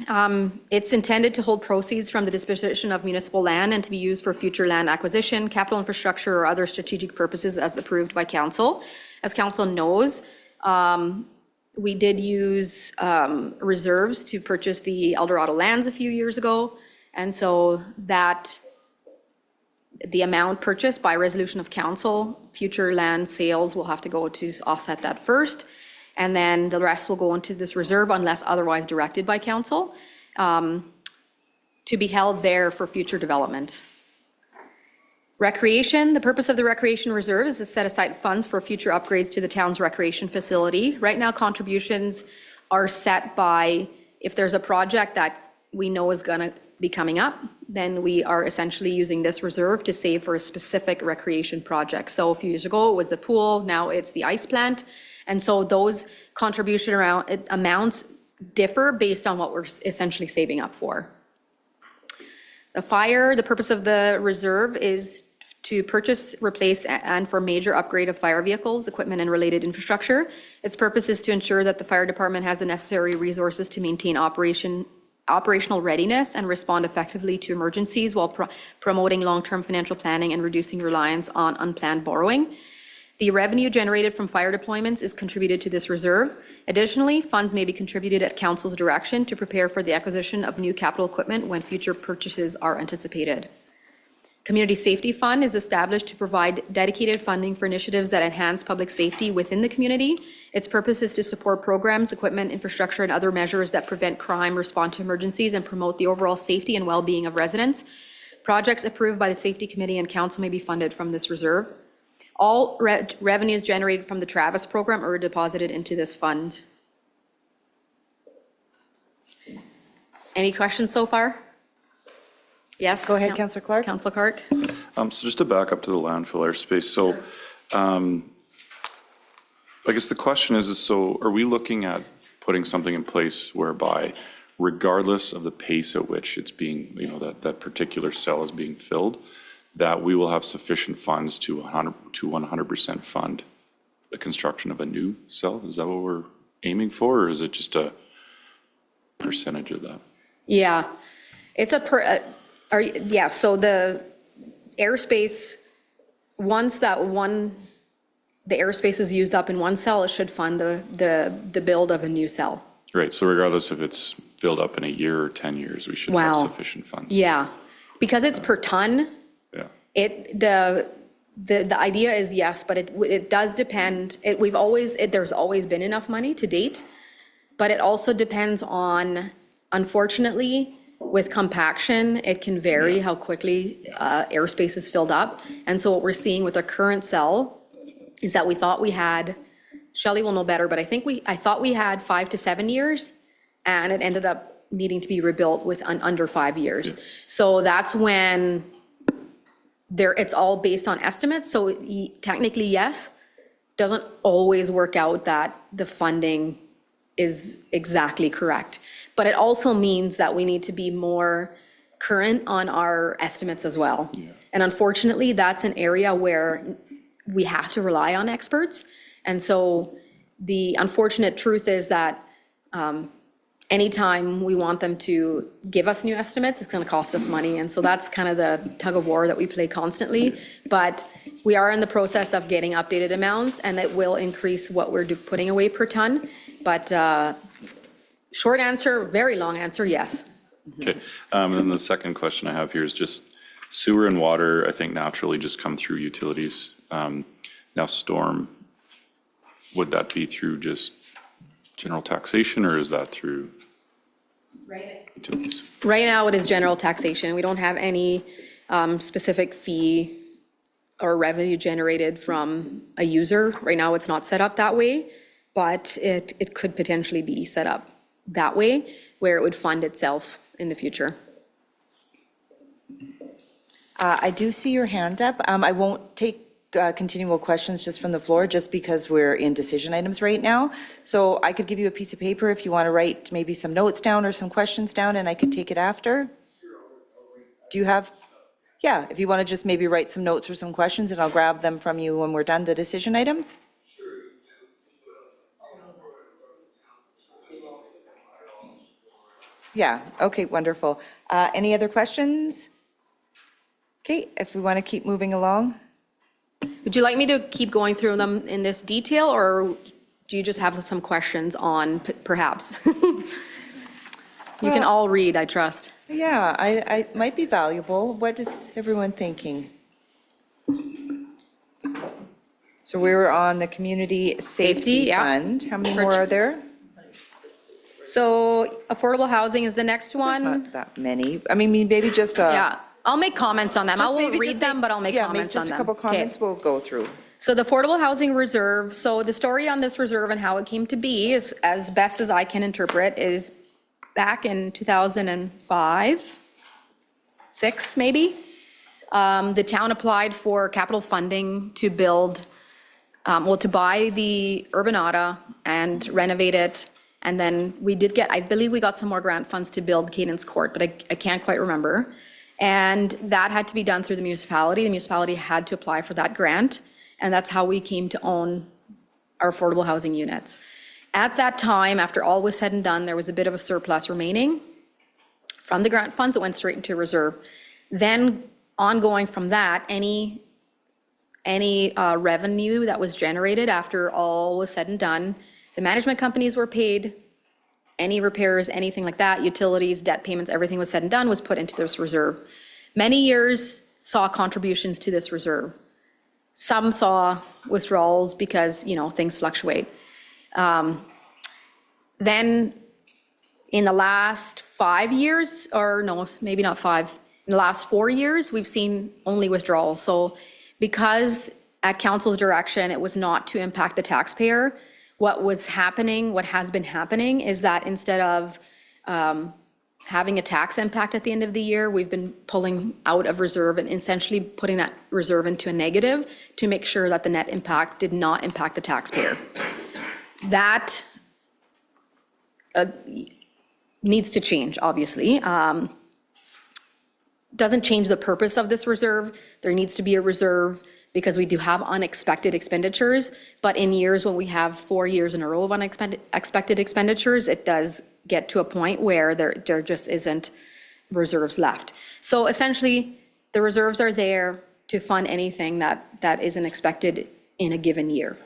It's intended to hold proceeds from the disposition of municipal land and to be used for future land acquisition, capital infrastructure, or other strategic purposes as approved by council. As council knows, we did use reserves to purchase the Eldorado lands a few years ago. And so that the amount purchased by resolution of council, future land sales will have to go to offset that first. And then the rest will go into this reserve unless otherwise directed by council to be held there for future development. Recreation, the purpose of the recreation reserve is to set aside funds for future upgrades to the town's recreation facility. Right now, contributions are set by, if there's a project that we know is gonna be coming up, then we are essentially using this reserve to save for a specific recreation project. So a few years ago, it was the pool, now it's the ice plant. And so those contribution amounts differ based on what we're essentially saving up for. The purpose of the reserve is to purchase, replace, and for major upgrade of fire vehicles, equipment, and related infrastructure. Its purpose is to ensure that the fire department has the necessary resources to maintain operational readiness and respond effectively to emergencies while promoting long-term financial planning and reducing reliance on unplanned borrowing. The revenue generated from fire deployments is contributed to this reserve. Additionally, funds may be contributed at council's direction to prepare for the acquisition of new capital equipment when future purchases are anticipated. Community Safety Fund is established to provide dedicated funding for initiatives that enhance public safety within the community. Its purpose is to support programs, equipment, infrastructure, and other measures that prevent crime, respond to emergencies, and promote the overall safety and well-being of residents. Projects approved by the Safety Committee and Council may be funded from this reserve. All revenues generated from the Travis program are deposited into this fund. Any questions so far? Yes? Go ahead, Councillor Clark. Councillor Clark? So just to back up to the landfill airspace, so I guess the question is so are we looking at putting something in place whereby regardless of the pace at which it's being, that particular cell is being filled, that we will have sufficient funds to 100% fund the construction of a new cell? Is that what we're aiming for, or is it just a percentage of that? Yeah, it's so the airspace, once the airspace is used up in one cell, it should fund the build of a new cell. Right, so regardless if it's filled up in a year or 10 years, we should have sufficient funds. Yeah, because it's per ton. Yeah. The idea is yes, but it does depend. There's always been enough money to date, but it also depends on, unfortunately, with compaction, it can vary how quickly airspace is filled up. And so what we're seeing with our current cell is that we thought we had, Shelley will know better, but I thought we had 5 to 7 years, and it ended up needing to be rebuilt with under 5 years. Yes. So that's when it's all based on estimates. So technically, yes, doesn't always work out that the funding is exactly correct. But it also means that we need to be more current on our estimates as well. Yeah. And unfortunately, that's an area where we have to rely on experts. And so the unfortunate truth is that anytime we want them to give us new estimates, it's going to cost us money. And so that's kind of the tug of war that we play constantly. But we are in the process of getting updated amounts, and it will increase what we're putting away per ton. But short answer, very long answer, yes. Okay, and then the second question I have here is just sewer and water, I think naturally just come through utilities. Now storm, would that be through just general taxation, or is that through utilities? Right now, it is general taxation. We don't have any specific fee or revenue generated from a user. Right now, it's not set up that way, but it could potentially be set up that way, where it would fund itself in the future. I do see your hand up. I won't take continual questions just from the floor, just because we're in decision items right now. So I could give you a piece of paper if you want to write maybe some notes down or some questions down, and I could take it after. Do you have? Yeah, if you want to just maybe write some notes or some questions, and I'll grab them from you when we're done the decision items. Yeah, okay, wonderful. Any other questions? Okay, if we want to keep moving along. Would you like me to keep going through them in this detail, or do you just have some questions on perhaps? You can all read, I trust. Yeah, I might be valuable. What is everyone thinking? So we were on the Community Safety yeah. Fund. How many more are there? So affordable housing is the next There's one. not that many. I mean, maybe just a. Yeah, I'll make comments on them. I just won't maybe read just them, but I'll make yeah, comments on them. just a couple comments Okay. we'll go through. So the Affordable Housing Reserve, so the story on this reserve and how it came to be is, as best as I can interpret, is back in 2005, 6 maybe. The town applied for capital funding to build, to buy the Urbanata and renovate it And then we did get, I believe we got some more grant funds to build Cadence Court, but I can't quite remember. And that had to be done through the municipality. The municipality had to apply for that grant, and that's how we came to own our affordable housing units. At that time, after all was said and done, there was a bit of a surplus remaining from the grant funds. It went straight into reserve. Then ongoing from that, any revenue that was generated after all was said and done, the management companies were paid, any repairs, anything like that, utilities, debt payments, everything was said and done, was put into this reserve. Many years saw contributions to this reserve. Some saw withdrawals because, things fluctuate. Then in the last 5 years, or no, maybe not 5, in the last 4 years, we've seen only withdrawals. So because at council's direction, it was not to impact the taxpayer, what has been happening is that instead of having a tax impact at the end of the year, we've been pulling out of reserve and essentially putting that reserve into a negative to make sure that the net impact did not impact the taxpayer. That needs to change, obviously. Doesn't change the purpose of this reserve. There needs to be a reserve because we do have unexpected expenditures, but in years when we have 4 years in a row of unexpected expenditures, it does get to a point where there just isn't reserves left. So essentially, the reserves are there to fund anything that isn't expected in a given year.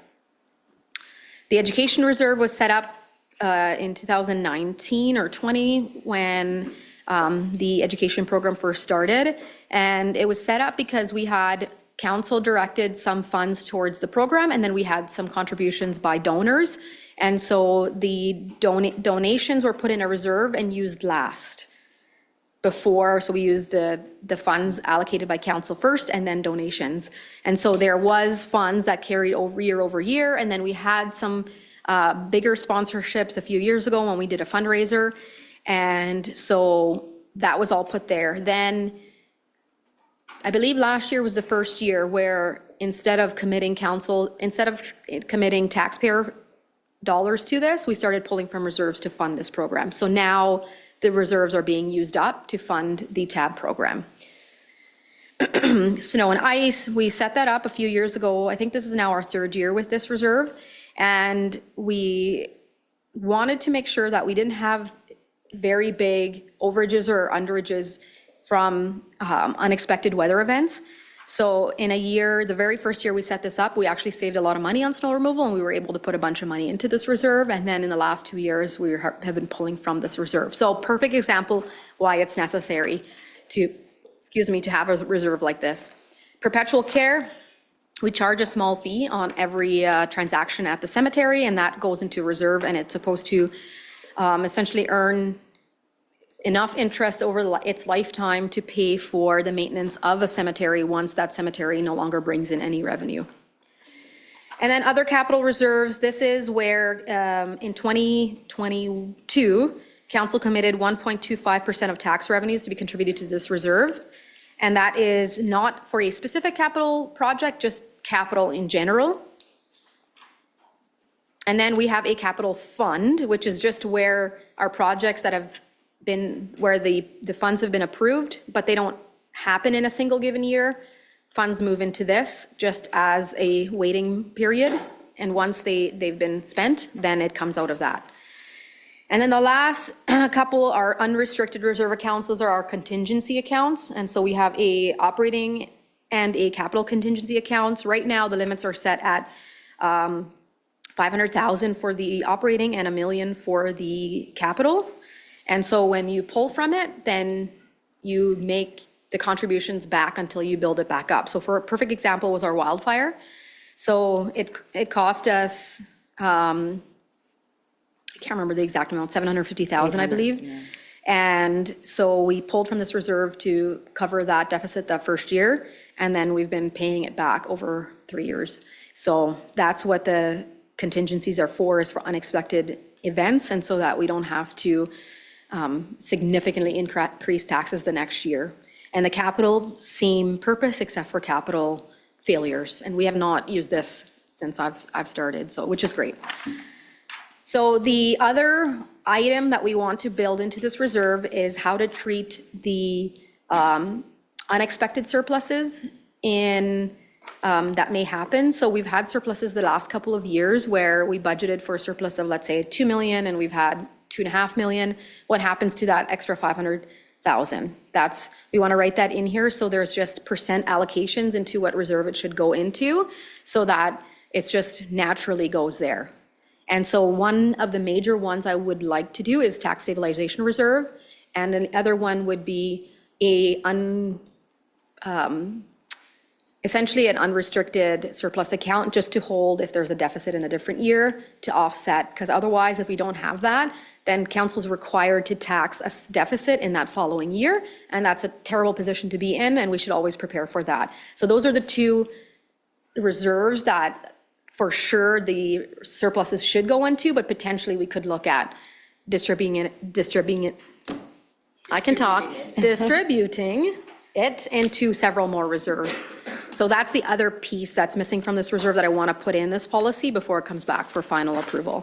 The education reserve was set up in 2019 or 20 when the education program first started, and it was set up because we had council directed some funds towards the program, and then we had some contributions by donors. And so the donations were put in a reserve and used last before, so we used the funds allocated by council first and then donations. And so there was funds that carried over year, and then we had some bigger sponsorships a few years ago when we did a fundraiser. And so that was all put there. Then I believe last year was the first year where instead of committing taxpayer dollars to this, we started pulling from reserves to fund this program. So now the reserves are being used up to fund the TAB program. Snow and ice, we set that up a few years ago. I think this is now our 3rd year with this reserve. And we wanted to make sure that we didn't have very big overages or underages from unexpected weather events. So in a year, the very first year we set this up, we actually saved a lot of money on snow removal, and we were able to put a bunch of money into this reserve. And then in the last 2 years, we have been pulling from this reserve. So perfect example why it's necessary to have a reserve like this. Perpetual care, we charge a small fee on every transaction at the cemetery, and that goes into reserve, and it's supposed to essentially earn enough interest over its lifetime to pay for the maintenance of a cemetery once that cemetery no longer brings in any revenue. And then other capital reserves, this is where in 2022, council committed 1.25% of tax revenues to be contributed to this reserve. And that is not for a specific capital project, just capital in general. And then we have a capital fund, which is just where our projects that have been, where the funds have been approved, but they don't happen in a single given year. Funds move into this just as a waiting period. And once they've been spent, then it comes out of that. And then the last couple are unrestricted reserve accounts. Those are our contingency accounts. And so we have a operating and a capital contingency accounts. Right now, the limits are set at $500,000 for the operating and $1 million for the capital. And so when you pull from it, then you make the contributions back until you build it back up. So for a perfect example was our wildfire. So it cost us, I can't remember the exact amount, $750,000, I believe. Yeah. And so we pulled from this reserve to cover that deficit that first year, and then we've been paying it back over 3 years. So that's what the contingencies are for, is for unexpected events, and so that we don't have to significantly increase taxes the next year. And the capital, same purpose except for capital failures. And we have not used this since I've started, so which is great. So the other item that we want to build into this reserve is how to treat the unexpected surpluses that may happen. So we've had surpluses the last couple of years where we budgeted for a surplus of, let's say, 2 million, and we've had 2.5 million. What happens to that extra 500,000? We want to write that in here, so there's just percent allocations into what reserve it should go into, so that it just naturally goes there. And so one of the major ones I would like to do is tax stabilization reserve, and another one would be essentially an unrestricted surplus account, just to hold if there's a deficit in a different year to offset, because otherwise, if we don't have that, then council's required to tax a deficit in that following year, and that's a terrible position to be in, and we should always prepare for that. So those are the two reserves that for sure the surpluses should go into, but potentially we could look at distributing it into several more reserves. So that's the other piece that's missing from this reserve that I want to put in this policy before it comes back for final approval.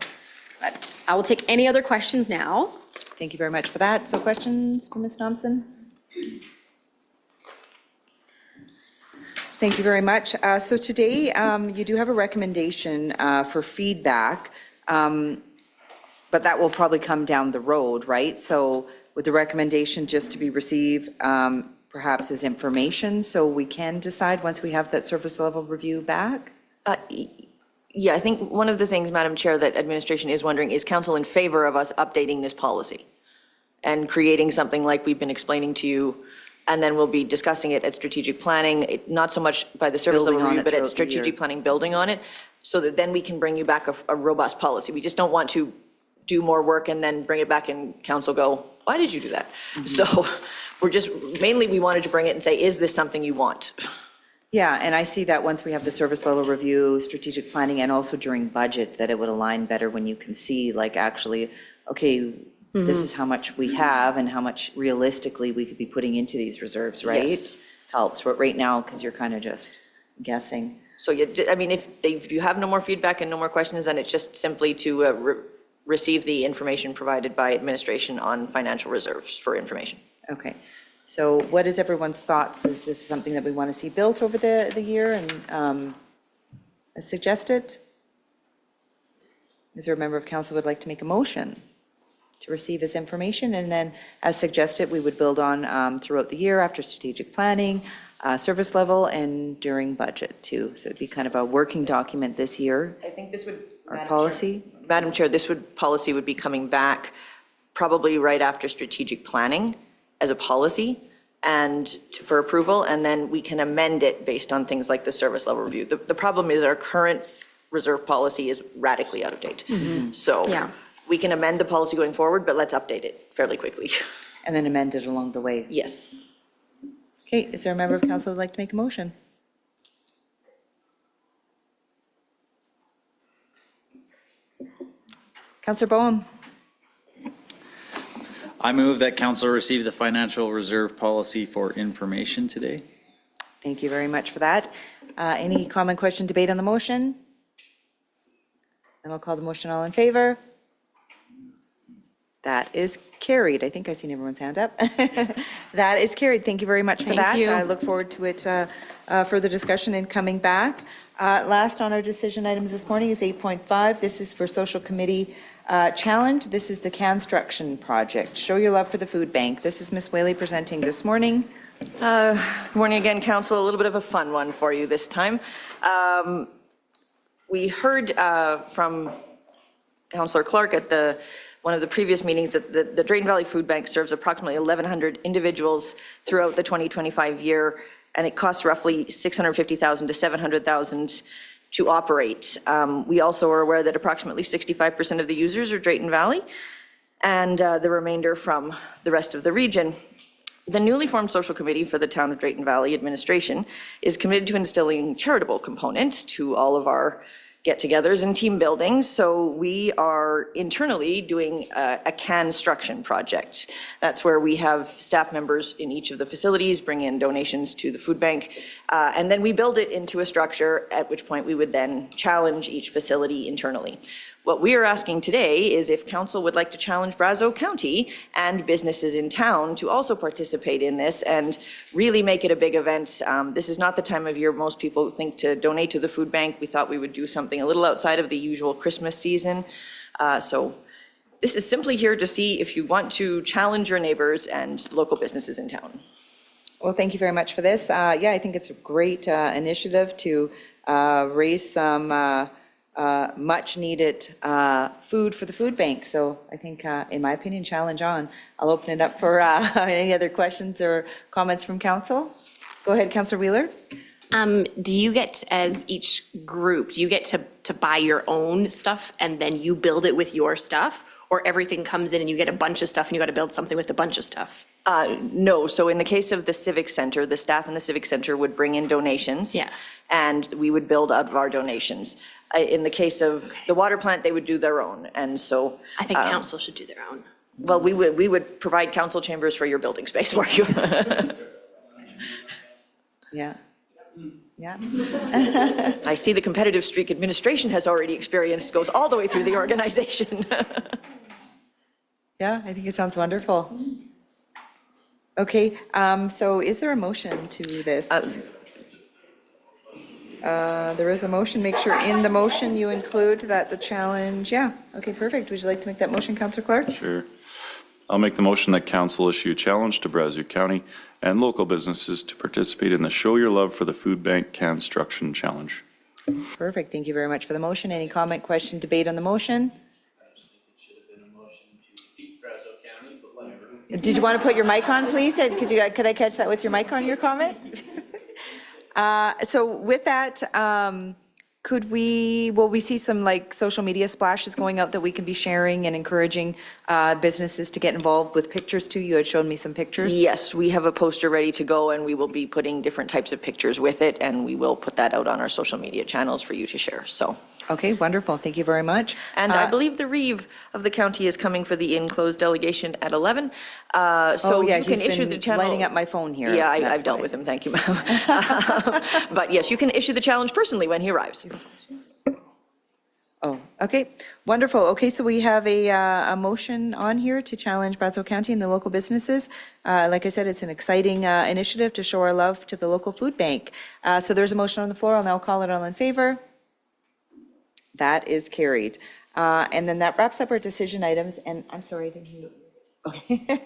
But I will take any other questions now. Thank you very much for that. So questions for Ms. Thompson? Thank you very much. So today, you do have a recommendation for feedback, but that will probably come down the road, right? So with the recommendation just to be received, perhaps as information, so we can decide once we have that surface level review back? Yeah, I think one of the things, Madam Chair, that administration is wondering, is council in favor of us updating this policy and creating something like we've been explaining to you, and then we'll be discussing it at strategic planning, not so much by the service level Building on review, it but at throughout the strategic year. planning, building on it, so that then we can bring you back a robust policy. We just don't want to do more work and then bring it back and council go, why did you do that? So we're just, mainly we wanted to bring it and say, is this something you want? Yeah, and I see that once we have the service level review, strategic planning, and also during budget, that it would align better when you can see, like, actually, okay, this is how much we have and how much realistically we could be putting into these reserves, right? Yes. Helps, but right now, because you're kind of just guessing. So, I mean, if you have no more feedback and no more questions, then it's just simply to receive the information provided by administration on financial reserves for information. Okay, so what is everyone's thoughts? Is this something that we want to see built over the year and as suggested? Is there a member of council who would like to make a motion to receive this information? And then, as suggested, we would build on throughout the year after strategic planning, service level, and during budget too. So it'd be kind of a working document this year, I think this would, our policy. Madam Chair, policy would be coming back probably right after strategic planning as a policy and for approval, and then we can amend it based on things like the service level review. The problem is our current reserve policy is radically out of date. So Yeah. we can amend the policy going forward, but let's update it fairly quickly. And then amend it along the way. Yes. Okay, is there a member of council who would like to make a motion? Councillor Boehm. I move that council receive the financial reserve policy for information today. Thank you very much for that. Any comment, question, debate on the motion? Then I'll call the motion. All in favor? That is carried. I think I've seen everyone's hand up. That is carried. Thank you very much for Thank that. you. I look forward to it, further discussion and coming back. Last on our decision items this morning is 8.5. This is for social committee challenge. This is the construction project. Show your love for the food bank. This is Ms. Whaley presenting this morning. Good morning again, council. A little bit of a fun one for you this time. We heard from Councillor Clark at one of the previous meetings that the Drayton Valley Food Bank serves approximately 1,100 individuals throughout the 2025 year, and it costs roughly $650,000 to $700,000 to operate. We also are aware that approximately 65% of the users are Drayton Valley, and the remainder from the rest of the region. The newly formed social committee for the Town of Drayton Valley administration is committed to instilling charitable components to all of our get-togethers and team building. So we are internally doing a construction project. That's where we have staff members in each of the facilities bring in donations to the food bank, and then we build it into a structure, at which point we would then challenge each facility internally. What we are asking today is if council would like to challenge Brazeau County and businesses in town to also participate in this and really make it a big event. This is not the time of year most people think to donate to the food bank. We thought we would do something a little outside of the usual Christmas season. So this is simply here to see if you want to challenge your neighbors and local businesses in town. Well, thank you very much for this. Yeah, I think it's a great initiative to raise some much-needed food for the food bank. So I think, in my opinion, challenge on. I'll open it up for any other questions or comments from council. Go ahead, Councillor Wheeler. Do you get, as each group, do you get to buy your own stuff and then you build it with your stuff? Or everything comes in and you get a bunch of stuff and you got to build something with a bunch of stuff? No, so in the case of the Civic Center, the staff in the Civic Center would bring in donations. Yeah. And we would build out of our donations. In the case of the water plant, they would do their own, and so. I think council should do their own. Well, we would provide council chambers for your building space for you. Yeah. Yeah. I see the competitive streak administration has already experienced goes all the way through the organization. Yeah, I think it sounds wonderful. Okay, so is there a motion to this? There is a motion. Make sure in the motion you include that the challenge, yeah. Okay, perfect. Would you like to make that motion, Councillor Clark? Sure. I'll make the motion that council issue a challenge to Brazeau County and local businesses to participate in the Show Your Love for the Food Bank Construction Challenge. Perfect. Thank you very much for the motion. Any comment, question, debate on the motion? Did you want to put your mic on, please? Could I catch that with your mic on, your comment? So with that, will we see some like social media splashes going out that we can be sharing and encouraging businesses to get involved with pictures too? You had shown me some pictures. Yes, we have a poster ready to go, and we will be putting different types of pictures with it, and we will put that out on our social media channels for you to share, so. Okay, wonderful. Thank you very much. And I believe the Reeve of the county is coming for the enclosed delegation at 11. So yeah, you can he's issue been the channel. lighting up my phone here. Yeah, That's I've dealt why. with him, thank you, ma'am. But yes, you can issue the challenge personally when he arrives. Oh, okay, wonderful. Okay, so we have a motion on here to challenge Brazeau County and the local businesses. Like I said, it's an exciting initiative to show our love to the local food bank. So there's a motion on the floor. I'll now call it all in favor. That is carried. And then that wraps up our decision items, and I'm sorry, I didn't hear you. Okay.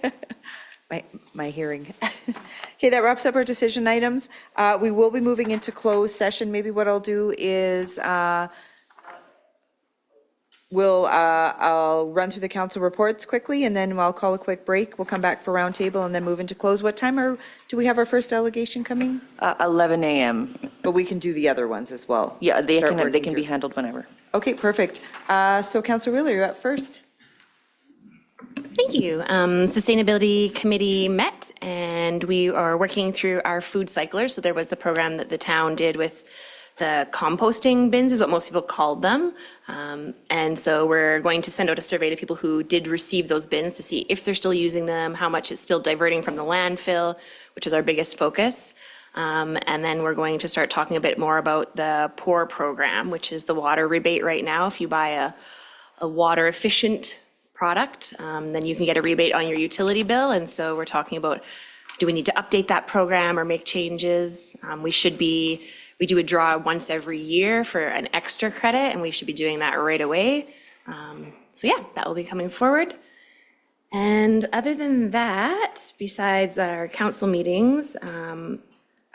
My hearing. Okay, that wraps up our decision items. We will be moving into closed session. Maybe what I'll do is I'll run through the council reports quickly, and then I'll call a quick break. We'll come back for roundtable and then move into close. What time do we have our first delegation coming? 11 a.m. But we can do the other ones as well. Yeah, they Start can working be through. handled whenever. Okay, perfect. So Councillor Wheeler, you're up first. Thank you. Sustainability Committee met, and we are working through our food cyclers. So there was the program that the town did with the composting bins, is what most people called them. And so we're going to send out a survey to people who did receive those bins to see if they're still using them, how much is still diverting from the landfill, which is our biggest focus. And then we're going to start talking a bit more about the POUR program, which is the water rebate right now. If you buy a water efficient product, then you can get a rebate on your utility bill. And so we're talking about, do we need to update that program or make changes? We do a draw once every year for an extra credit, and we should be doing that right away. So yeah, that will be coming forward. And other than that, besides our council meetings,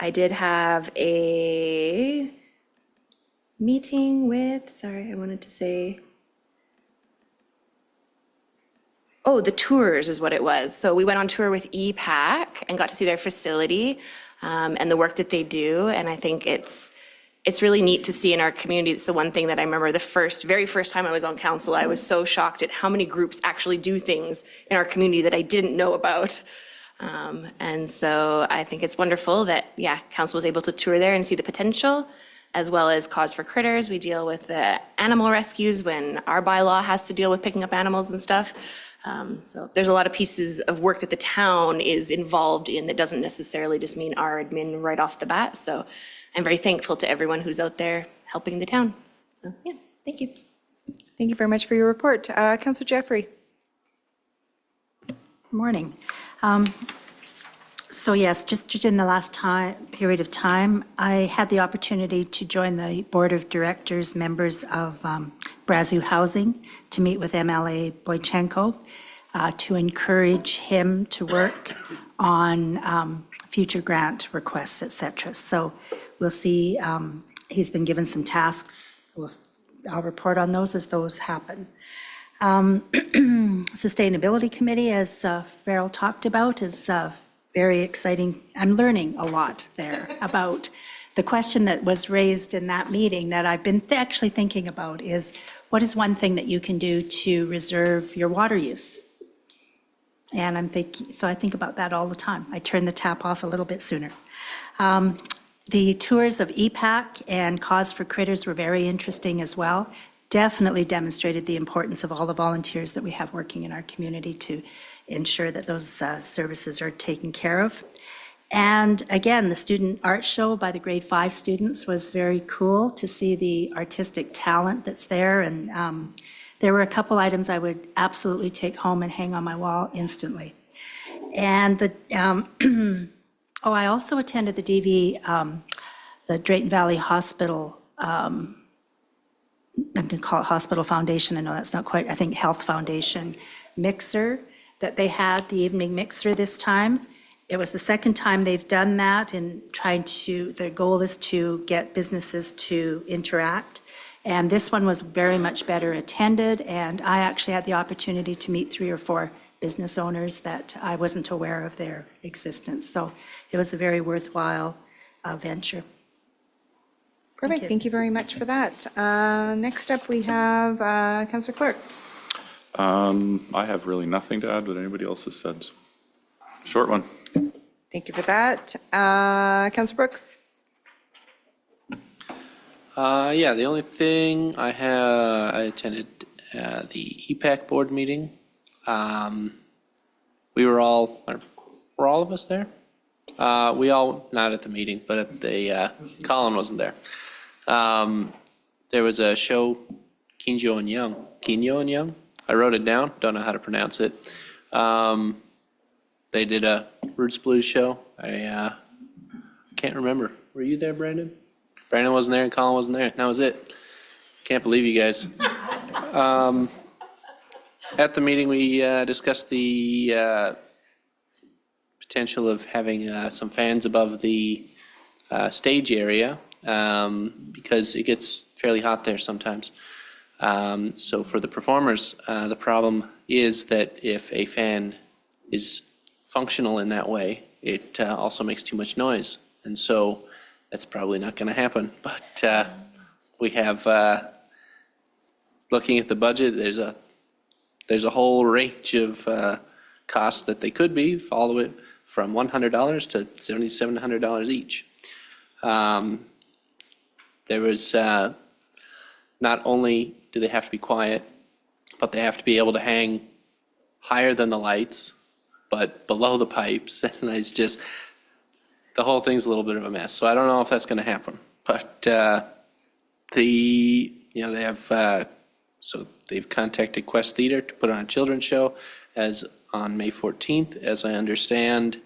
I did have a meeting with, the tours is what it was. So we went on tour with EPAC and got to see their facility and the work that they do. And I think it's really neat to see in our community. It's the one thing that I remember very first time I was on council, I was so shocked at how many groups actually do things in our community that I didn't know about. And so I think it's wonderful that, council was able to tour there and see the potential, as well as Cause for Critters. We deal with the animal rescues when our bylaw has to deal with picking up animals and stuff. So there's a lot of pieces of work that the town is involved in that doesn't necessarily just mean our admin right off the bat. So I'm very thankful to everyone who's out there helping the town. So, thank you. Thank you very much for your report. Councillor Jeffrey. Morning. So yes, just in the last period of time, I had the opportunity to join the Board of Directors, members of Brazeau Housing, to meet with MLA Boychenko, to encourage him to work on future grant requests, et cetera. So we'll see, he's been given some tasks. I'll report on those as those happen. Sustainability Committee, as Farrell talked about, is very exciting. I'm learning a lot there about the question that was raised in that meeting that I've been actually thinking about is, what is one thing that you can do to reserve your water use? And I'm thinking, so I think about that all the time. I turn the tap off a little bit sooner. The tours of EPAC and Cause for Critters were very interesting as well. Definitely demonstrated the importance of all the volunteers that we have working in our community to ensure that those services are taken care of. And again, the student art show by the grade 5 students was very cool to see the artistic talent that's there. And there were a couple items I would absolutely take home and hang on my wall instantly. And I also attended the DV, the Drayton Valley Hospital, I'm going to call it Hospital Foundation, I know that's not quite, I think Health Foundation mixer that they had, the evening mixer this time. It was the second time they've done that, and their goal is to get businesses to interact. And this one was very much better attended, and I actually had the opportunity to meet 3 or 4 business owners that I wasn't aware of their existence. So it was a very worthwhile venture. Perfect. Thank you very much for that. Next up, we have Councillor Clark. I have really nothing to add what anybody else has said. So, short one. Thank you for that. Councillor Brooks. Yeah, the only thing I attended the EPAC board meeting. Were all of us there? We all, not at the meeting, but at the, Colin wasn't there. There was a show, Kinjo and Young. I wrote it down, don't know how to pronounce it. They did a Roots Blues show. I can't remember. Were you there, Brandon? Brandon wasn't there and Colin wasn't there. That was it. Can't believe you guys. At the meeting, we discussed the potential of having some fans above the stage area because it gets fairly hot there sometimes. So for the performers, the problem is that if a fan is functional in that way, it also makes too much noise. And so that's probably not going to happen. But we have, looking at the budget, there's a whole range of costs that they could be, all the way from $100 to $7,700 each. There was not only do they have to be quiet, but they have to be able to hang higher than the lights, but below the pipes. And it's just, the whole thing's a little bit of a mess. So I don't know if that's going to happen. But they have, so they've contacted Quest Theater to put on a children's show as on May 14th. As I understand,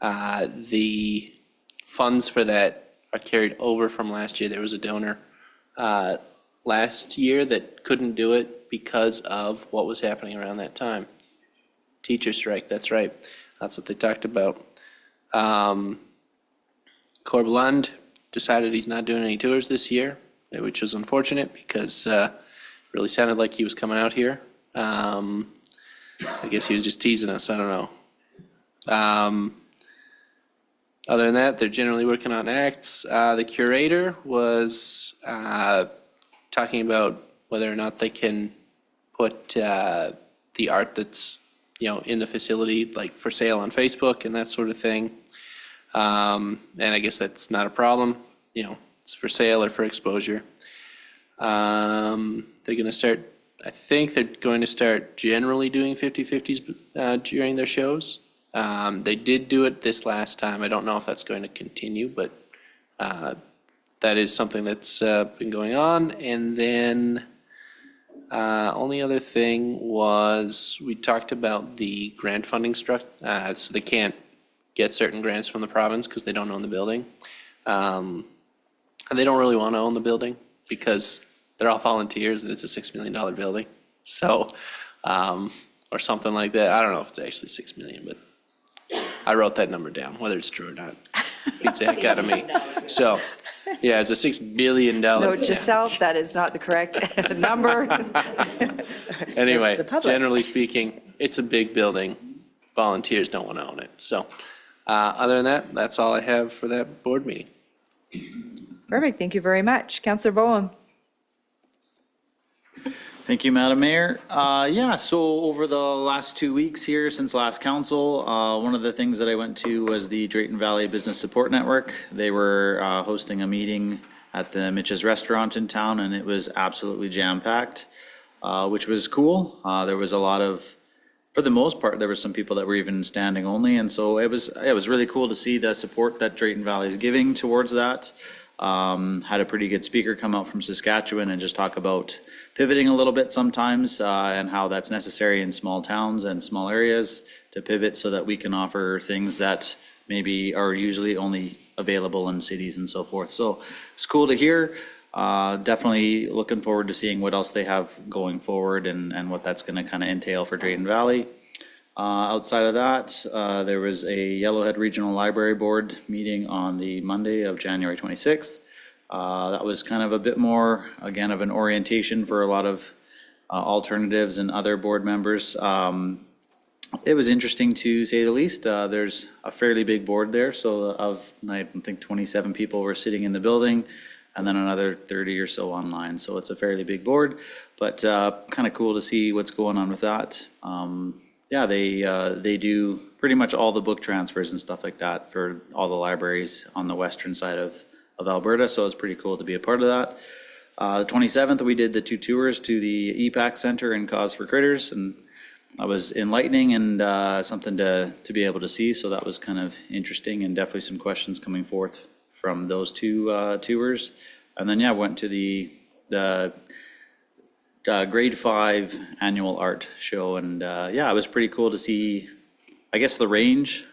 the funds for that are carried over from last year. There was a donor last year that couldn't do it because of what was happening around that time. Teacher strike, that's right. That's what they talked about. Corbeland decided he's not doing any tours this year, which was unfortunate because it really sounded like he was coming out here. I guess he was just teasing us, I don't know. Other than that, they're generally working on acts. The curator was talking about whether or not they can put the art that's, in the facility, like for sale on Facebook and that sort of thing. And I guess that's not a problem, it's for sale or for exposure. They're going to start, I think they're going to start generally doing 50/50s during their shows. They did do it this last time. I don't know if that's going to continue, but that is something that's been going on. And then Only other thing was, we talked about the grant funding so they can't get certain grants from the province because they don't own the building. And they don't really want to own the building because they're all volunteers and it's a $6 million building. So, or something like that. I don't know if it's actually 6 million, but I wrote that number down, whether it's true or not. Beats the heck out of me. So, yeah, it's a $6 billion. Note to self, that is not the correct number. Anyway, the public. generally speaking, it's a big building. Volunteers don't want to own it. So, other than that, that's all I have for that board meeting. Perfect, thank you very much. Councillor Bowen. Thank you, Madam Mayor. Yeah, so over the last 2 weeks here since last council, one of the things that I went to was the Drayton Valley Business Support Network. They were hosting a meeting at the Mitch's Restaurant in town, and it was absolutely jam-packed, which was cool. There was a lot of, for the most part, there were some people that were even standing only, and so it was really cool to see the support that Drayton Valley is giving towards that. Had a pretty good speaker come out from Saskatchewan and just talk about pivoting a little bit sometimes and how that's necessary in small towns and small areas to pivot so that we can offer things that maybe are usually only available in cities and so forth. So it's cool to hear. Definitely looking forward to seeing what else they have going forward and what that's going to kind of entail for Drayton Valley. Outside of that, there was a Yellowhead Regional Library Board meeting on the Monday of January 26th. That was kind of a bit more, again, of an orientation for a lot of alternatives and other board members. It was interesting to say the least. There's a fairly big board there, so I think 27 people were sitting in the building and then another 30 or so online. So it's a fairly big board, but kind of cool to see what's going on with that. Yeah, they do pretty much all the book transfers and stuff like that for all the libraries on the western side of Alberta, so it's pretty cool to be a part of that. The 27th, we did the 2 tours to the EPAC Center and Cause for Critters, and that was enlightening and something to be able to see, so that was kind of interesting and definitely some questions coming forth from those 2 tours. And then, yeah, went to the grade 5 annual art show, and yeah, it was pretty cool to see, I guess, the range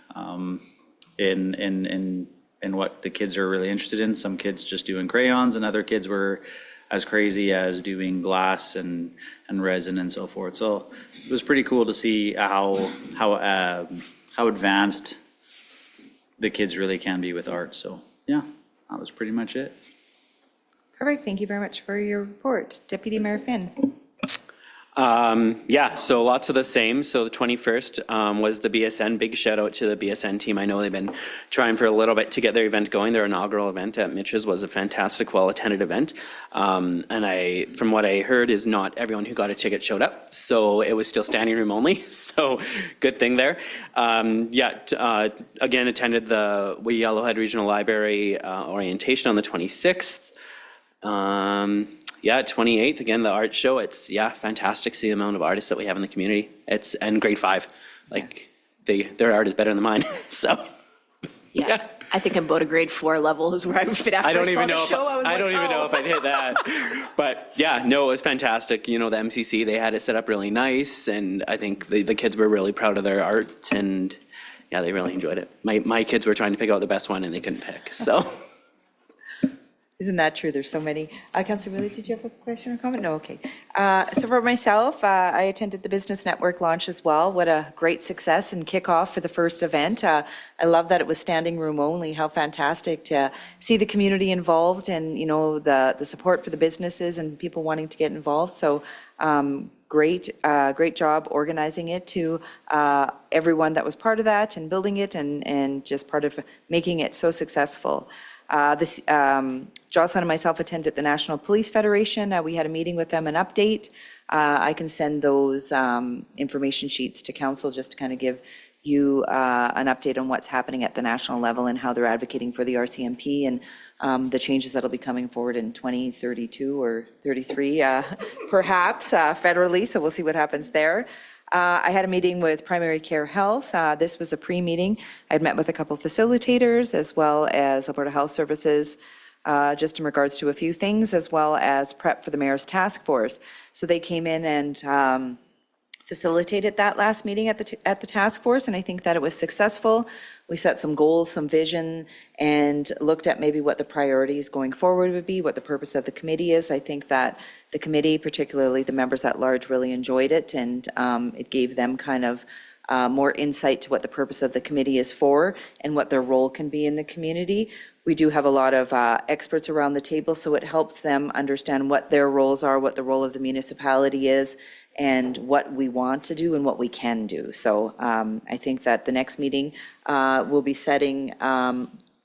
in what the kids are really interested in. Some kids just doing crayons, and other kids were as crazy as doing glass and resin and so forth. So it was pretty cool to see how advanced the kids really can be with art. So yeah, that was pretty much it. Perfect, thank you very much for your report. Deputy Mayor Finn. Yeah, so lots of the same. So the 21st was the BSN. Big shout out to the BSN team. I know they've been trying for a little bit to get their event going. Their inaugural event at Mitch's was a fantastic, well-attended event. And from what I heard, is not everyone who got a ticket showed up. So it was still standing room only. So good thing there. Again, attended the Yellowhead Regional Library orientation on the 26th. 28th, again, the art show. It's, fantastic to see the amount of artists that we have in the community. It's, and grade 5, like, their art is better than mine, so. Yeah, I think I'm about a grade 4 level is where I fit after I saw the show. I don't even know if I'd hit that. But yeah, no, it was fantastic. You know, the MCC, they had it set up really nice, and I think the kids were really proud of their art, and yeah, they really enjoyed it. My kids were trying to pick out the best one, and they couldn't pick, so. Isn't that true? There's so many. Councillor Willie, did you have a question or comment? No, okay. So for myself, I attended the Business Network launch as well. What a great success and kickoff for the first event. I love that it was standing room only. How fantastic to see the community involved and, you know, the support for the businesses and people wanting to get involved. So great job organizing it to everyone that was part of that and building it and just part of making it so successful. Jocelyn and myself attended the National Police Federation. We had a meeting with them, an update. I can send those information sheets to council just to kind of give you an update on what's happening at the national level and how they're advocating for the RCMP and the changes that'll be coming forward in 2032 or 33, perhaps federally. So we'll see what happens there. I had a meeting with Primary Care Health. This was a pre-meeting. I'd met with a couple facilitators as well as Alberta Health Services. just in regards to a few things, as well as prep for the mayor's task force. So they came in and facilitated that last meeting at the task force, and I think that it was successful. We set some goals, some vision, and looked at maybe what the priorities going forward would be, what the purpose of the committee is. I think that the committee, particularly the members at large, really enjoyed it, and it gave them kind of more insight to what the purpose of the committee is for and what their role can be in the community. We do have a lot of experts around the table, so it helps them understand what their roles are, what the role of the municipality is, and what we want to do and what we can do. So I think that the next meeting will be setting,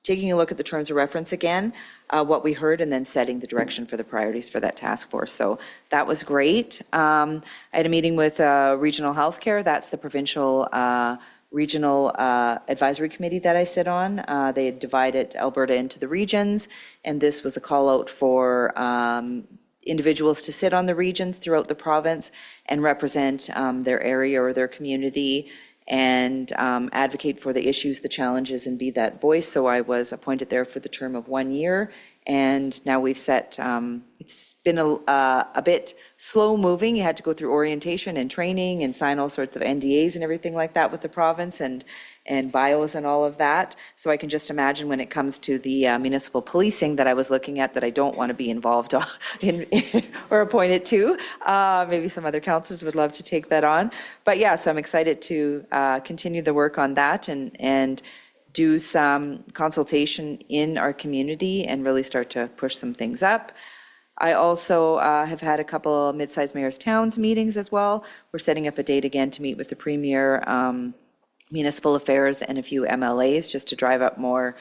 taking a look at the terms of reference again, what we heard, and then setting the direction for the priorities for that task force. So that was great. I had a meeting with Regional Healthcare. That's the provincial regional advisory committee that I sit on. They had divided Alberta into the regions, and this was a call out for individuals to sit on the regions throughout the province and represent their area or their community and advocate for the issues, the challenges, and be that voice. So I was appointed there for the term of 1 year, and now we've set, it's been a bit slow moving. You had to go through orientation and training and sign all sorts of NDAs and everything like that with the province, and bios and all of that. So I can just imagine when it comes to the municipal policing that I was looking at, that I don't want to be involved in or appointed to. Maybe some other councils would love to take that on. But yeah, so I'm excited to continue the work on that and do some consultation in our community and really start to push some things up. I also have had a couple mid-sized mayors towns meetings as well. We're setting up a date again to meet with the premier, municipal affairs, and a few MLAs just to drive up more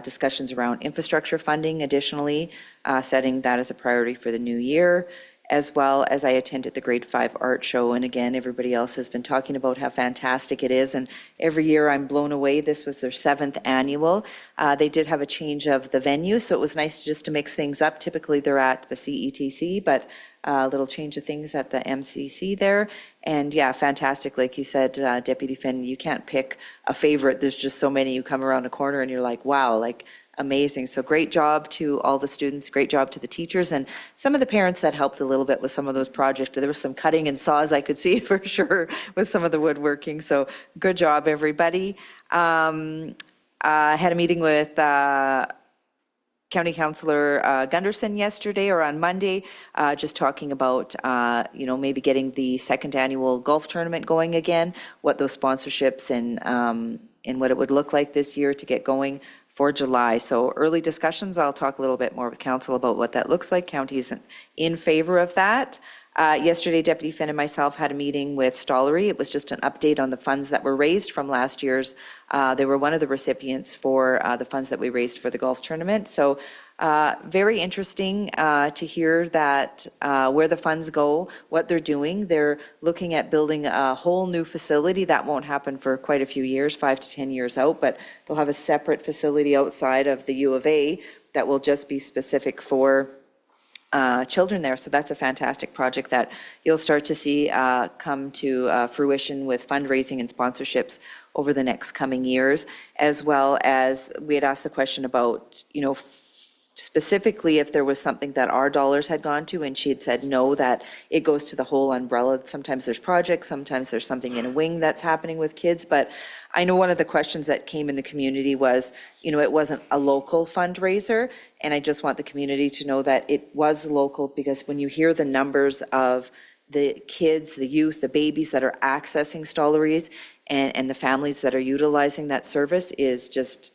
discussions around infrastructure funding, additionally setting that as a priority for the new year, as well as I attended the Grade 5 Art Show. And again, everybody else has been talking about how fantastic it is, and every year I'm blown away. This was their 7th annual. They did have a change of the venue, so it was nice just to mix things up. Typically they're at the CETC, but a little change of things at the MCC there. And yeah, fantastic. Like you said, Deputy Finn, you can't pick a favorite. There's just so many. You come around a corner and you're like, wow, like amazing. So great job to all the students, great job to the teachers, and some of the parents that helped a little bit with some of those projects. There was some cutting and saws I could see for sure with some of the woodworking. So good job, everybody. I had a meeting with County Councillor Gunderson yesterday or on Monday, just talking about, maybe getting the 2nd annual golf tournament going again, what those sponsorships and what it would look like this year to get going for July. So early discussions, I'll talk a little bit more with council about what that looks like. County is in favor of that. Yesterday, Deputy Finn and myself had a meeting with Stollery. It was just an update on the funds that were raised from last year's. They were one of the recipients for the funds that we raised for the golf tournament. So very interesting to hear that where the funds go, what they're doing. They're looking at building a whole new facility. That won't happen for quite a few years, 5 to 10 years out, but they'll have a separate facility outside of the U of A that will just be specific for children there. So that's a fantastic project that you'll start to see come to fruition with fundraising and sponsorships over the next coming years, as well as we had asked the question about, specifically if there was something that our dollars had gone to, and she had said no, that it goes to the whole umbrella. Sometimes there's projects, sometimes there's something in a wing that's happening with kids, but I know one of the questions that came in the community was, it wasn't a local fundraiser, and I just want the community to know that it was local, because when you hear the numbers of the kids, the youth, the babies that are accessing Stollery's and the families that are utilizing that service is just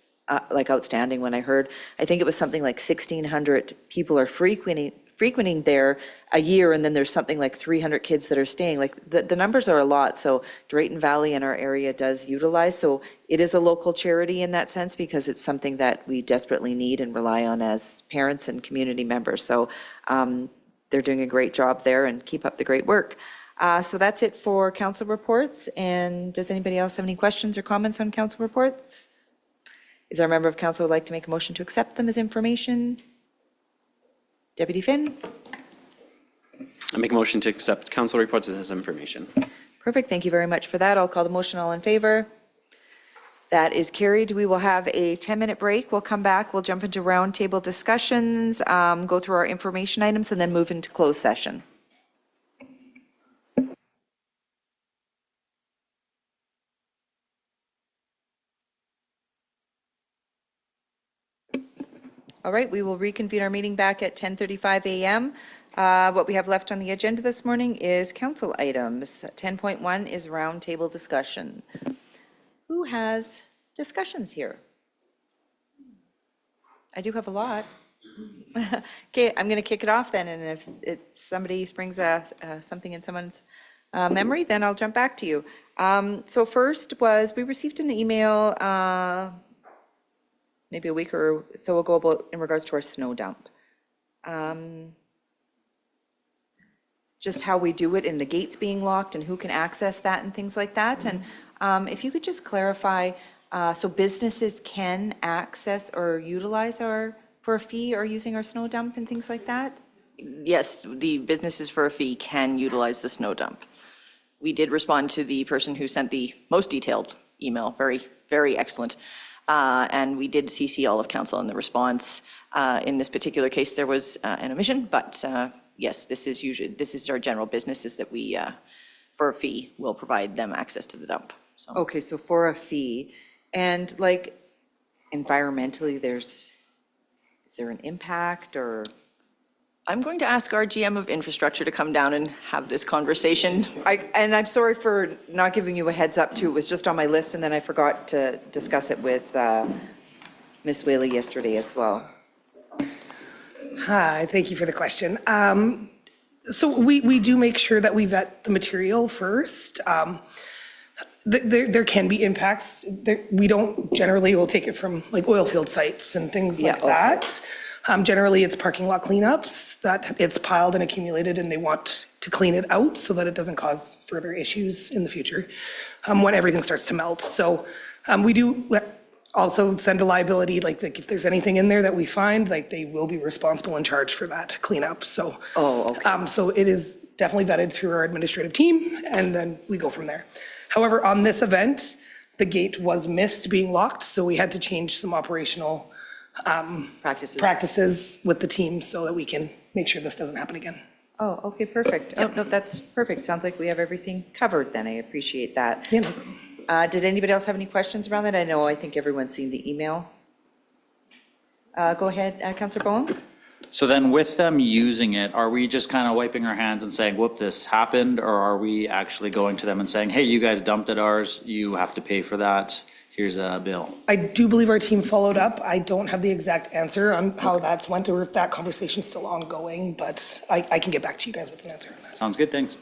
like outstanding. When I heard, I think it was something like 1,600 people are frequenting there a year, and then there's something like 300 kids that are staying. Like the numbers are a lot. So Drayton Valley in our area does utilize. So it is a local charity in that sense, because it's something that we desperately need and rely on as parents and community members. So they're doing a great job there, and keep up the great work. So that's it for council reports. And does anybody else have any questions or comments on council reports? Is there a member of council who would like to make a motion to accept them as information? Deputy Finn? I make a motion to accept council reports as information. Perfect, thank you very much for that. I'll call the motion. All in favor? That is carried. We will have a 10-minute break. We'll come back. We'll jump into roundtable discussions, go through our information items, and then move into closed session. All right, we will reconvene our meeting back at 10:35 a.m. What we have left on the agenda this morning is council items. 10.1 is roundtable discussion. Who has discussions here? I do have a lot. Okay, I'm going to kick it off then, and if somebody springs something in someone's memory, then I'll jump back to you. So first was, we received an email maybe a week or so ago about in regards to our snow dump. Just how we do it and the gates being locked and who can access that and things like that. And if you could just clarify, so businesses can access or utilize for a fee or using our snow dump and things like that? Yes, the businesses for a fee can utilize the snow dump. We did respond to the person who sent the most detailed email, very, very excellent. And we did CC all of council in the response. In this particular case, there was an omission, but yes, this is our general business, is that we, for a fee, will provide them access to the dump. So Okay, so for a fee, and like environmentally, is there an impact or? I'm going to ask our GM of infrastructure to come down and have this conversation. And I'm sorry for not giving you a heads up too. It was just on my list and then I forgot to discuss it with Ms. Whaley yesterday as well. Hi, thank you for the question. So we do make sure that we vet the material first. There can be impacts. We don't generally, we'll take it from like oil field sites and things like that. Generally, it's parking lot cleanups that it's piled and accumulated and they want to clean it out so that it doesn't cause further issues in the future when everything starts to melt. So we do also send a liability, like if there's anything in there that we find, like they will be responsible and charged for that cleanup. So, so it is definitely vetted through our administrative team and then we go from there. However, on this event, the gate was missed being locked, so we had to change some operational practices with the team so that we can make sure this doesn't happen again. Oh, okay, perfect. Oh, no, that's perfect. Sounds like we have everything covered then. I appreciate that. Yeah, no problem. Did anybody else have any questions around that? I think everyone's seen the email. Go ahead, Councillor Bowen. So then with them using it, are we just kind of wiping our hands and saying, whoop, this happened? Or are we actually going to them and saying, hey, you guys dumped at ours, you have to pay for that, here's a bill? I do believe our team followed up. I don't have the exact answer on how that's went or if that conversation's still ongoing, but I can get back to you guys with an answer on that. Sounds good, thanks.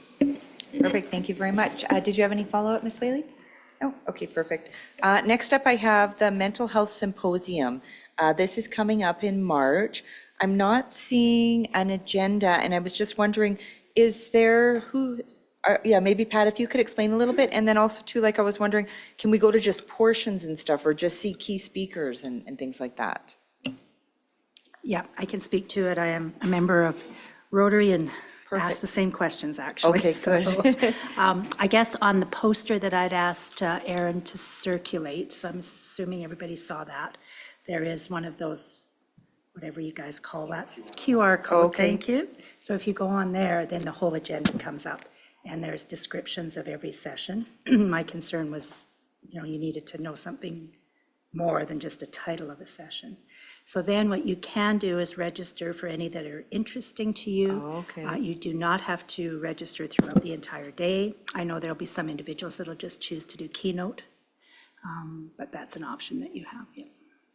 Perfect, thank you very much. Did you have any follow-up, Ms. Whaley? No, okay, perfect. Next up, I have the Mental Health Symposium. This is coming up in March. I'm not seeing an agenda, and I was just wondering, is there maybe Pat, if you could explain a little bit, and then also too, like I was wondering, can we go to just portions and stuff, or just see key speakers and things like that? Yeah, I can speak to it. I am a member of Rotary and asked the same questions, actually. Okay, good. I guess on the poster that I'd asked Aaron to circulate, so I'm assuming everybody saw that, there is one of those, whatever you guys call that, QR code, Okay. thank you. So if you go on there, then the whole agenda comes up, and there's descriptions of every session. My concern was, you needed to know something more than just a title of a session. So then what you can do is register for any that are interesting to you. Okay. You do not have to register throughout the entire day. I know there'll be some individuals that'll just choose to do keynote, but that's an option that you have, yeah.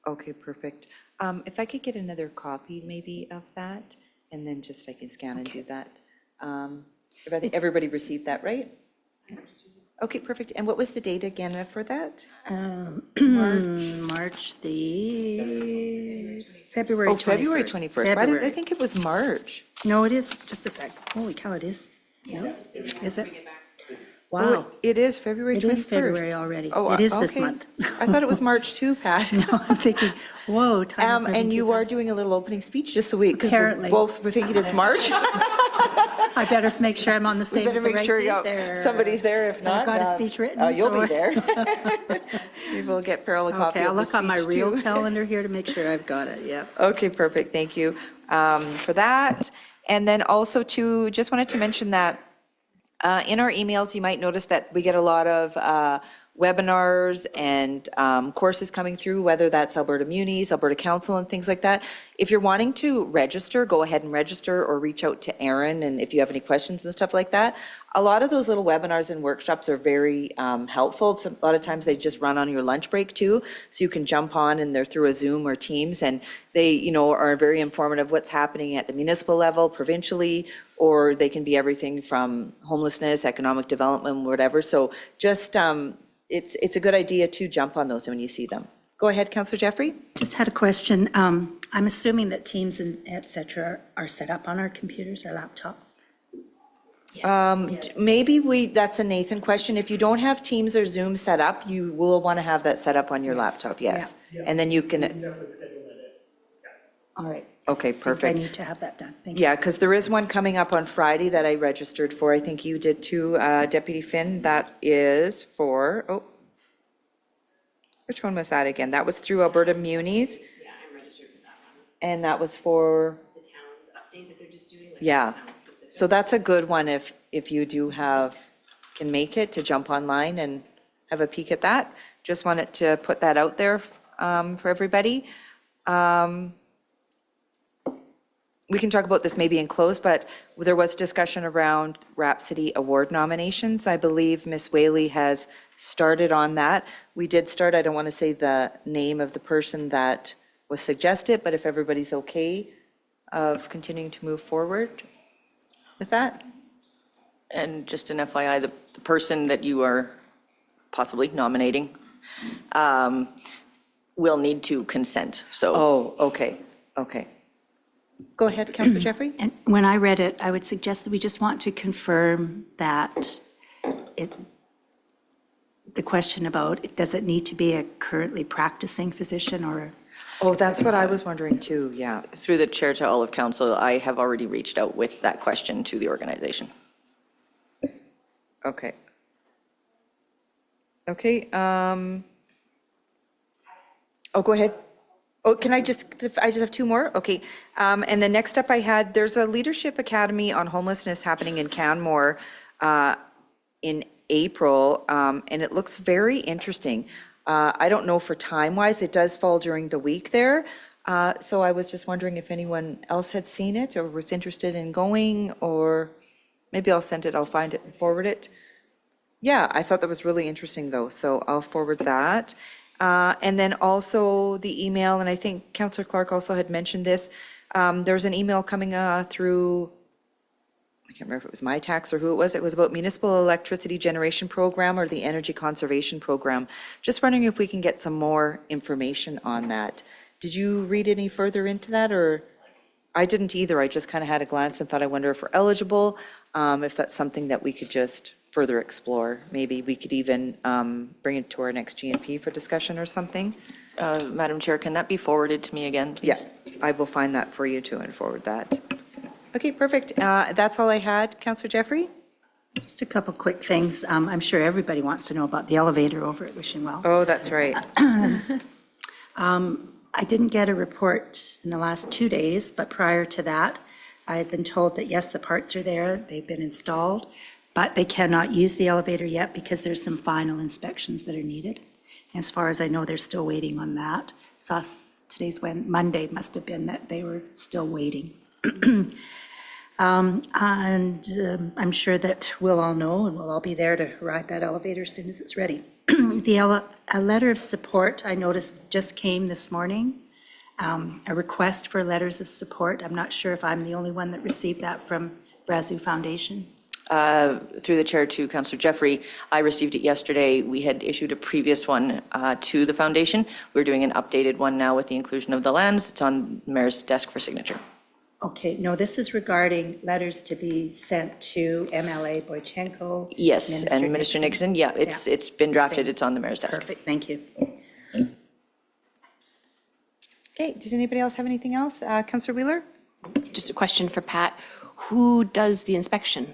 Okay, perfect. If I could get another copy maybe of that, and then just I can scan and do that. I think everybody received that, right? Okay, perfect. And what was the date again for that? March the, February 21st. Oh, February 21st. Why did I February. think it was March? No, it is, just a sec. Holy cow, it is, no, is it? Oh, Wow, it is February 21st. it is February already. Oh, It is this okay. month. I thought it was March too, Pat. No, I'm thinking, whoa, time is moving And too you are fast. doing a little opening speech just so we, because Apparently. we're thinking it's March. I better make sure I'm on the We same, better the make right sure date there. somebody's there. If not, I've got a speech written. You'll be so- there. We will get Farrell a copy Okay, I'll of the look on my speech, real too. calendar here to make sure I've got it, yeah. Okay, perfect, thank you for that. And then also too, just wanted to mention that in our emails, you might notice that we get a lot of webinars and courses coming through, whether that's Alberta Munis, Alberta Council and things like that. If you're wanting to register, go ahead and register or reach out to Aaron, and if you have any questions and stuff like that. A lot of those little webinars and workshops are very helpful. A lot of times they just run on your lunch break too, so you can jump on and they're through a Zoom or Teams, and they, are very informative what's happening at the municipal level, provincially, or they can be everything from homelessness, economic development, whatever. So just, it's a good idea to jump on those when you see them. Go ahead, Councillor Jeffrey. Just had a question. I'm assuming that Teams and et cetera are set up on our computers, our laptops? Maybe that's a Nathan question. If you don't have Teams or Zoom set up, you will want to have that set up on your laptop, yes. And then you can, All right. okay, I think I perfect. need to have that done. Thank you. Yeah, because there is one coming up on Friday that I registered for. I think you did too, Deputy Finn. That is for, which one was that again? That was through Alberta Munis, Yeah, I'm registered for that one. and that was for, The town's update, but they're just doing like yeah. town specific. So that's a good one if you do can make it to jump online and have a peek at that. Just wanted to put that out there for everybody. We can talk about this maybe in close, but there was discussion around Rhapsody Award nominations. I believe Ms. Whaley has started on that. We did start, I don't want to say the name of the person that was suggested, but if everybody's okay of continuing to move forward with that? And just an FYI, the person that you are possibly nominating will need to consent, so. Oh, okay. Go ahead, Councillor Jeffrey. And when I read it, I would suggest that we just want to confirm that the question about, does it need to be a currently practicing physician or? Oh, that's what I was wondering too, yeah. Through the chair to all of council, I have already reached out with that question to the organization. Okay. Okay, go ahead. Oh, I just have two more? Okay. And then next up I had, there's a Leadership Academy on Homelessness happening in Canmore in April, and it looks very interesting. I don't know for time-wise, it does fall during the week there. So I was just wondering if anyone else had seen it or was interested in going, or maybe I'll send it, I'll find it and forward it. Yeah, I thought that was really interesting though, so I'll forward that. And then also the email, and I think Councillor Clark also had mentioned this, there's an email coming through, I can't remember if it was My Tax or who it was about municipal electricity generation program or the energy conservation program. Just wondering if we can get some more information on that. Did you read any further into that, or? I didn't either, I just kind of had a glance and thought, I wonder if we're eligible, if that's something that we could just further explore. Maybe we could even bring it to our next GNP for discussion or something. Madam Chair, can that be forwarded to me again, please? Yeah, I will find that for you too and forward that. Okay, perfect. That's all I had. Councillor Jeffrey? Just a couple quick things. I'm sure everybody wants to know about the elevator over at Wishing Well. Oh, that's right. I didn't get a report in the last 2 days, but prior to that, I had been told that, yes, the parts are there, they've been installed, but they cannot use the elevator yet because there's some final inspections that are needed. As far as I know, they're still waiting on that. Saw today's Monday must have been that they were still waiting. And I'm sure that we'll all know, and we'll all be there to ride that elevator as soon as it's ready. A letter of support, I noticed, just came this morning, a request for letters of support. I'm not sure if I'm the only one that received that from Brazeau Foundation. Through the chair to Councillor Jeffrey, I received it yesterday. We had issued a previous one to the foundation. We're doing an updated one now with the inclusion of the lands. It's on the mayor's desk for signature. Okay, no, this is regarding letters to be sent to MLA Boychenko. Yes, and Minister Nixon, yeah, it's been drafted. Same. It's on the mayor's desk. Perfect, thank you. Okay, does anybody else have anything else? Councillor Wheeler? Just a question for Pat. who does the inspection?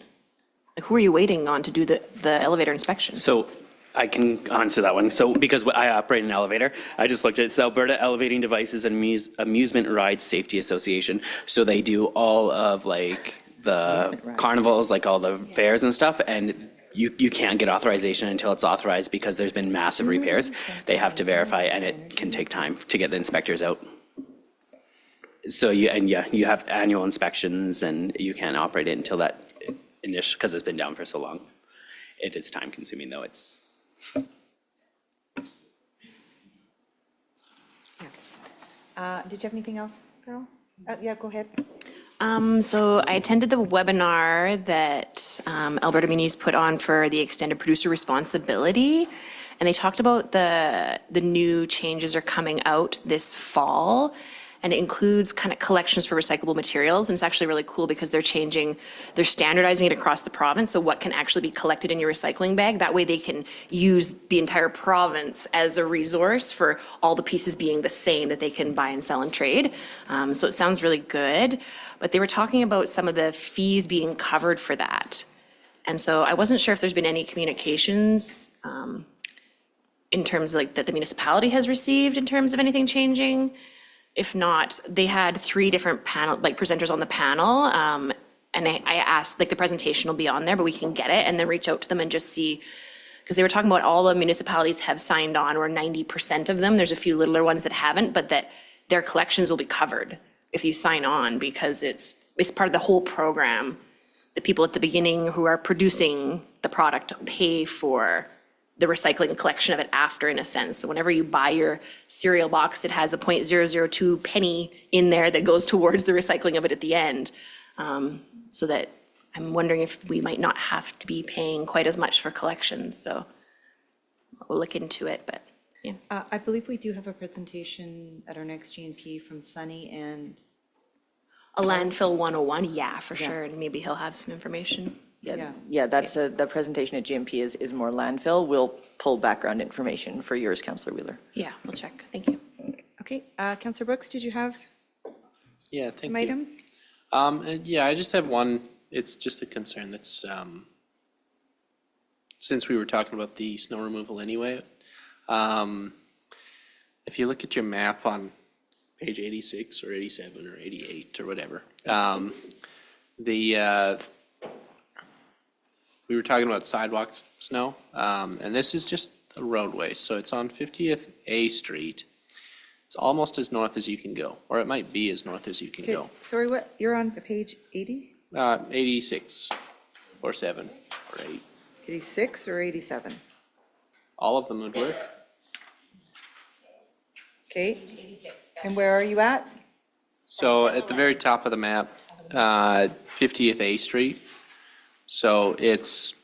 Like, who are you waiting on to do the elevator inspection? So I can answer that one. So because I operate an elevator, I just looked at it. It's the Alberta Elevating Devices and Amusement Rides Safety Association. So they do all of like the carnivals, like all the fairs and stuff, and you can't get authorization until it's authorized because there's been massive repairs. They have to verify, and it can take time to get the inspectors out. So you have annual inspections, and you can't operate it until that initial, because it's been down for so long. It is time consuming, though. It's. Did you have anything else, Carol? Yeah, go ahead. So I attended the webinar that Alberta Munis put on for the extended producer responsibility, and they talked about the new changes are coming out this fall, and it includes kind of collections for recyclable materials, and it's actually really cool because they're standardizing it across the province, so what can actually be collected in your recycling bag. That way they can use the entire province as a resource for all the pieces being the same that they can buy and sell and trade. So it sounds really good, but they were talking about some of the fees being covered for that. And so I wasn't sure if there's been any communications in terms of like that the municipality has received in terms of anything changing. If not, they had 3 different presenters on the panel, and I asked, like, the presentation will be on there, but we can get it and then reach out to them and just see, because they were talking about all the municipalities have signed on, or 90% of them. There's a few littler ones that haven't, but that their collections will be covered if you sign on, because it's part of the whole program. The people at the beginning who are producing the product pay for the recycling and collection of it after, in a sense. So whenever you buy your cereal box, it has a 0.002 penny in there that goes towards the recycling of it at the end. So that I'm wondering if we might not have to be paying quite as much for collections. So we'll look into it, but yeah. I believe we do have a presentation at our next GNP from Sunny and. A landfill 101, yeah, for sure, and maybe he'll have some information. Yeah, that's the presentation at GMP is more landfill. We'll pull background information for yours, Councillor Wheeler. Yeah, we'll check, thank you. Okay, Councillor Brooks, did you have Yeah, thank some you. items? And yeah, I just have one, it's just a concern that's, since we were talking about the snow removal anyway, if you look at your map on page 86 or 87 or 88 or whatever, we were talking about sidewalk snow, and this is just a roadway, so it's on 50th A Street. It's almost as north as you can go, or it might be as north as you can Okay, go. sorry, what, you're on page 80? 86 or 7 or 8. 86 or 87? All of them would work. Okay. And where are you at? So at the very top of the map, 50th A Street. So it's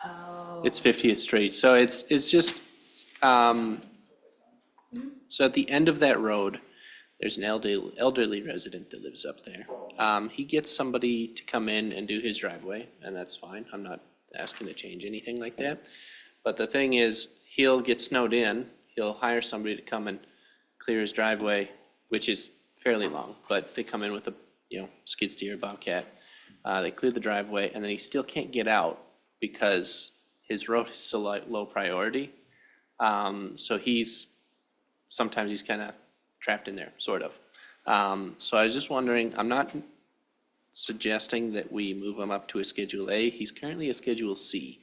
50th Street. So it's just, so at the end of that road, there's an elderly resident that lives up there. He gets somebody to come in and do his driveway, and that's fine. I'm not asking to change anything like that. But the thing is, he'll get snowed in, he'll hire somebody to come and clear his driveway, which is fairly long, but they come in with a, skid steer, Bobcat. They clear the driveway, and then he still can't get out because his road is so low priority. So sometimes he's kind of trapped in there, sort of. So I was just wondering, I'm not suggesting that we move him up to a Schedule A. He's currently a Schedule C.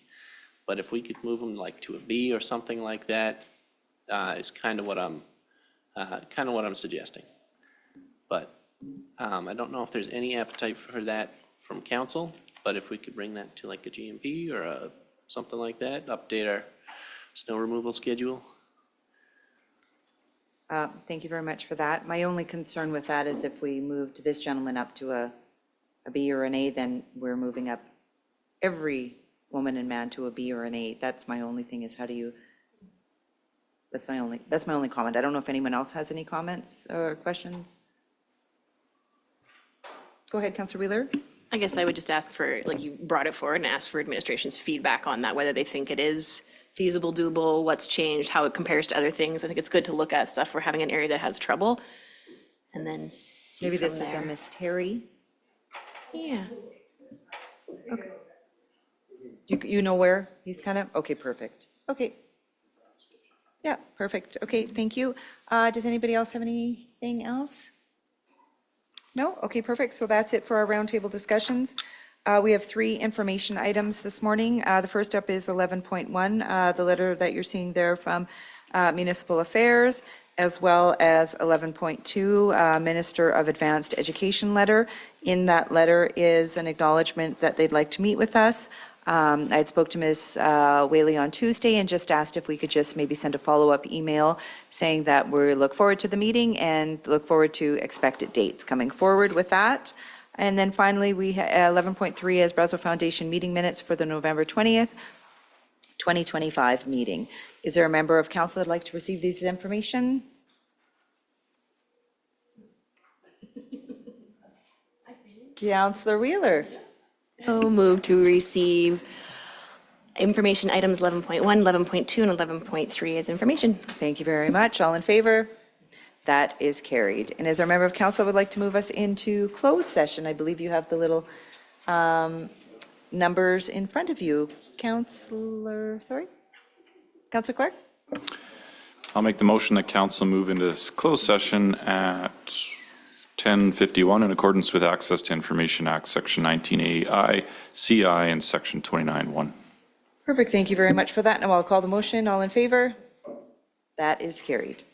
But if we could move him like to a B or something like that, is kind of what I'm suggesting. But I don't know if there's any appetite for that from council, but if we could bring that to like a GMP or something like that, update our snow removal schedule. Thank you very much for that. My only concern with that is if we moved this gentleman up to a B or an A, then we're moving up every woman and man to a B or an A. That's my only thing, is how do you, that's my only comment. I don't know if anyone else has any comments or questions. Go ahead, Councillor Wheeler. I guess I would just ask for, like, you brought it forward, and ask for administration's feedback on that, whether they think it is feasible, doable, what's changed, how it compares to other things. I think it's good to look at stuff. We're having an area that has trouble, and then see Maybe from this is a there. Miss Terry. Yeah. You know where he's kind of, okay, perfect. Okay. Yeah, perfect. Okay, thank you. Does anybody else have anything else? No? Okay, perfect. So that's it for our roundtable discussions. We have 3 information items this morning. The first up is 11.1, the letter that you're seeing there from Municipal Affairs, as well as 11.2, Minister of Advanced Education letter. In that letter is an acknowledgement that they'd like to meet with us. I had spoke to Ms. Whaley on Tuesday and just asked if we could just maybe send a follow-up email saying that we look forward to the meeting and look forward to expected dates coming forward with that. And then finally, we have 11.3 is Brazeau Foundation meeting minutes for the November 20th, 2025 meeting. Is there a member of council that'd like to receive this information? Councillor Wheeler. So move to receive information items 11.1, 11.2, and 11.3 as information. Thank you very much. All in favor? That is carried. And is there a member of council that would like to move us into closed session? I believe you have the little numbers in front of you. Councillor Clark? I'll make the motion that council move into this closed session at 10:51 in accordance with Access to Information Act, Section 19AI, CI, and Section 29(1). Perfect. Thank you very much for that. Now I'll call the motion. All in favor? That is carried.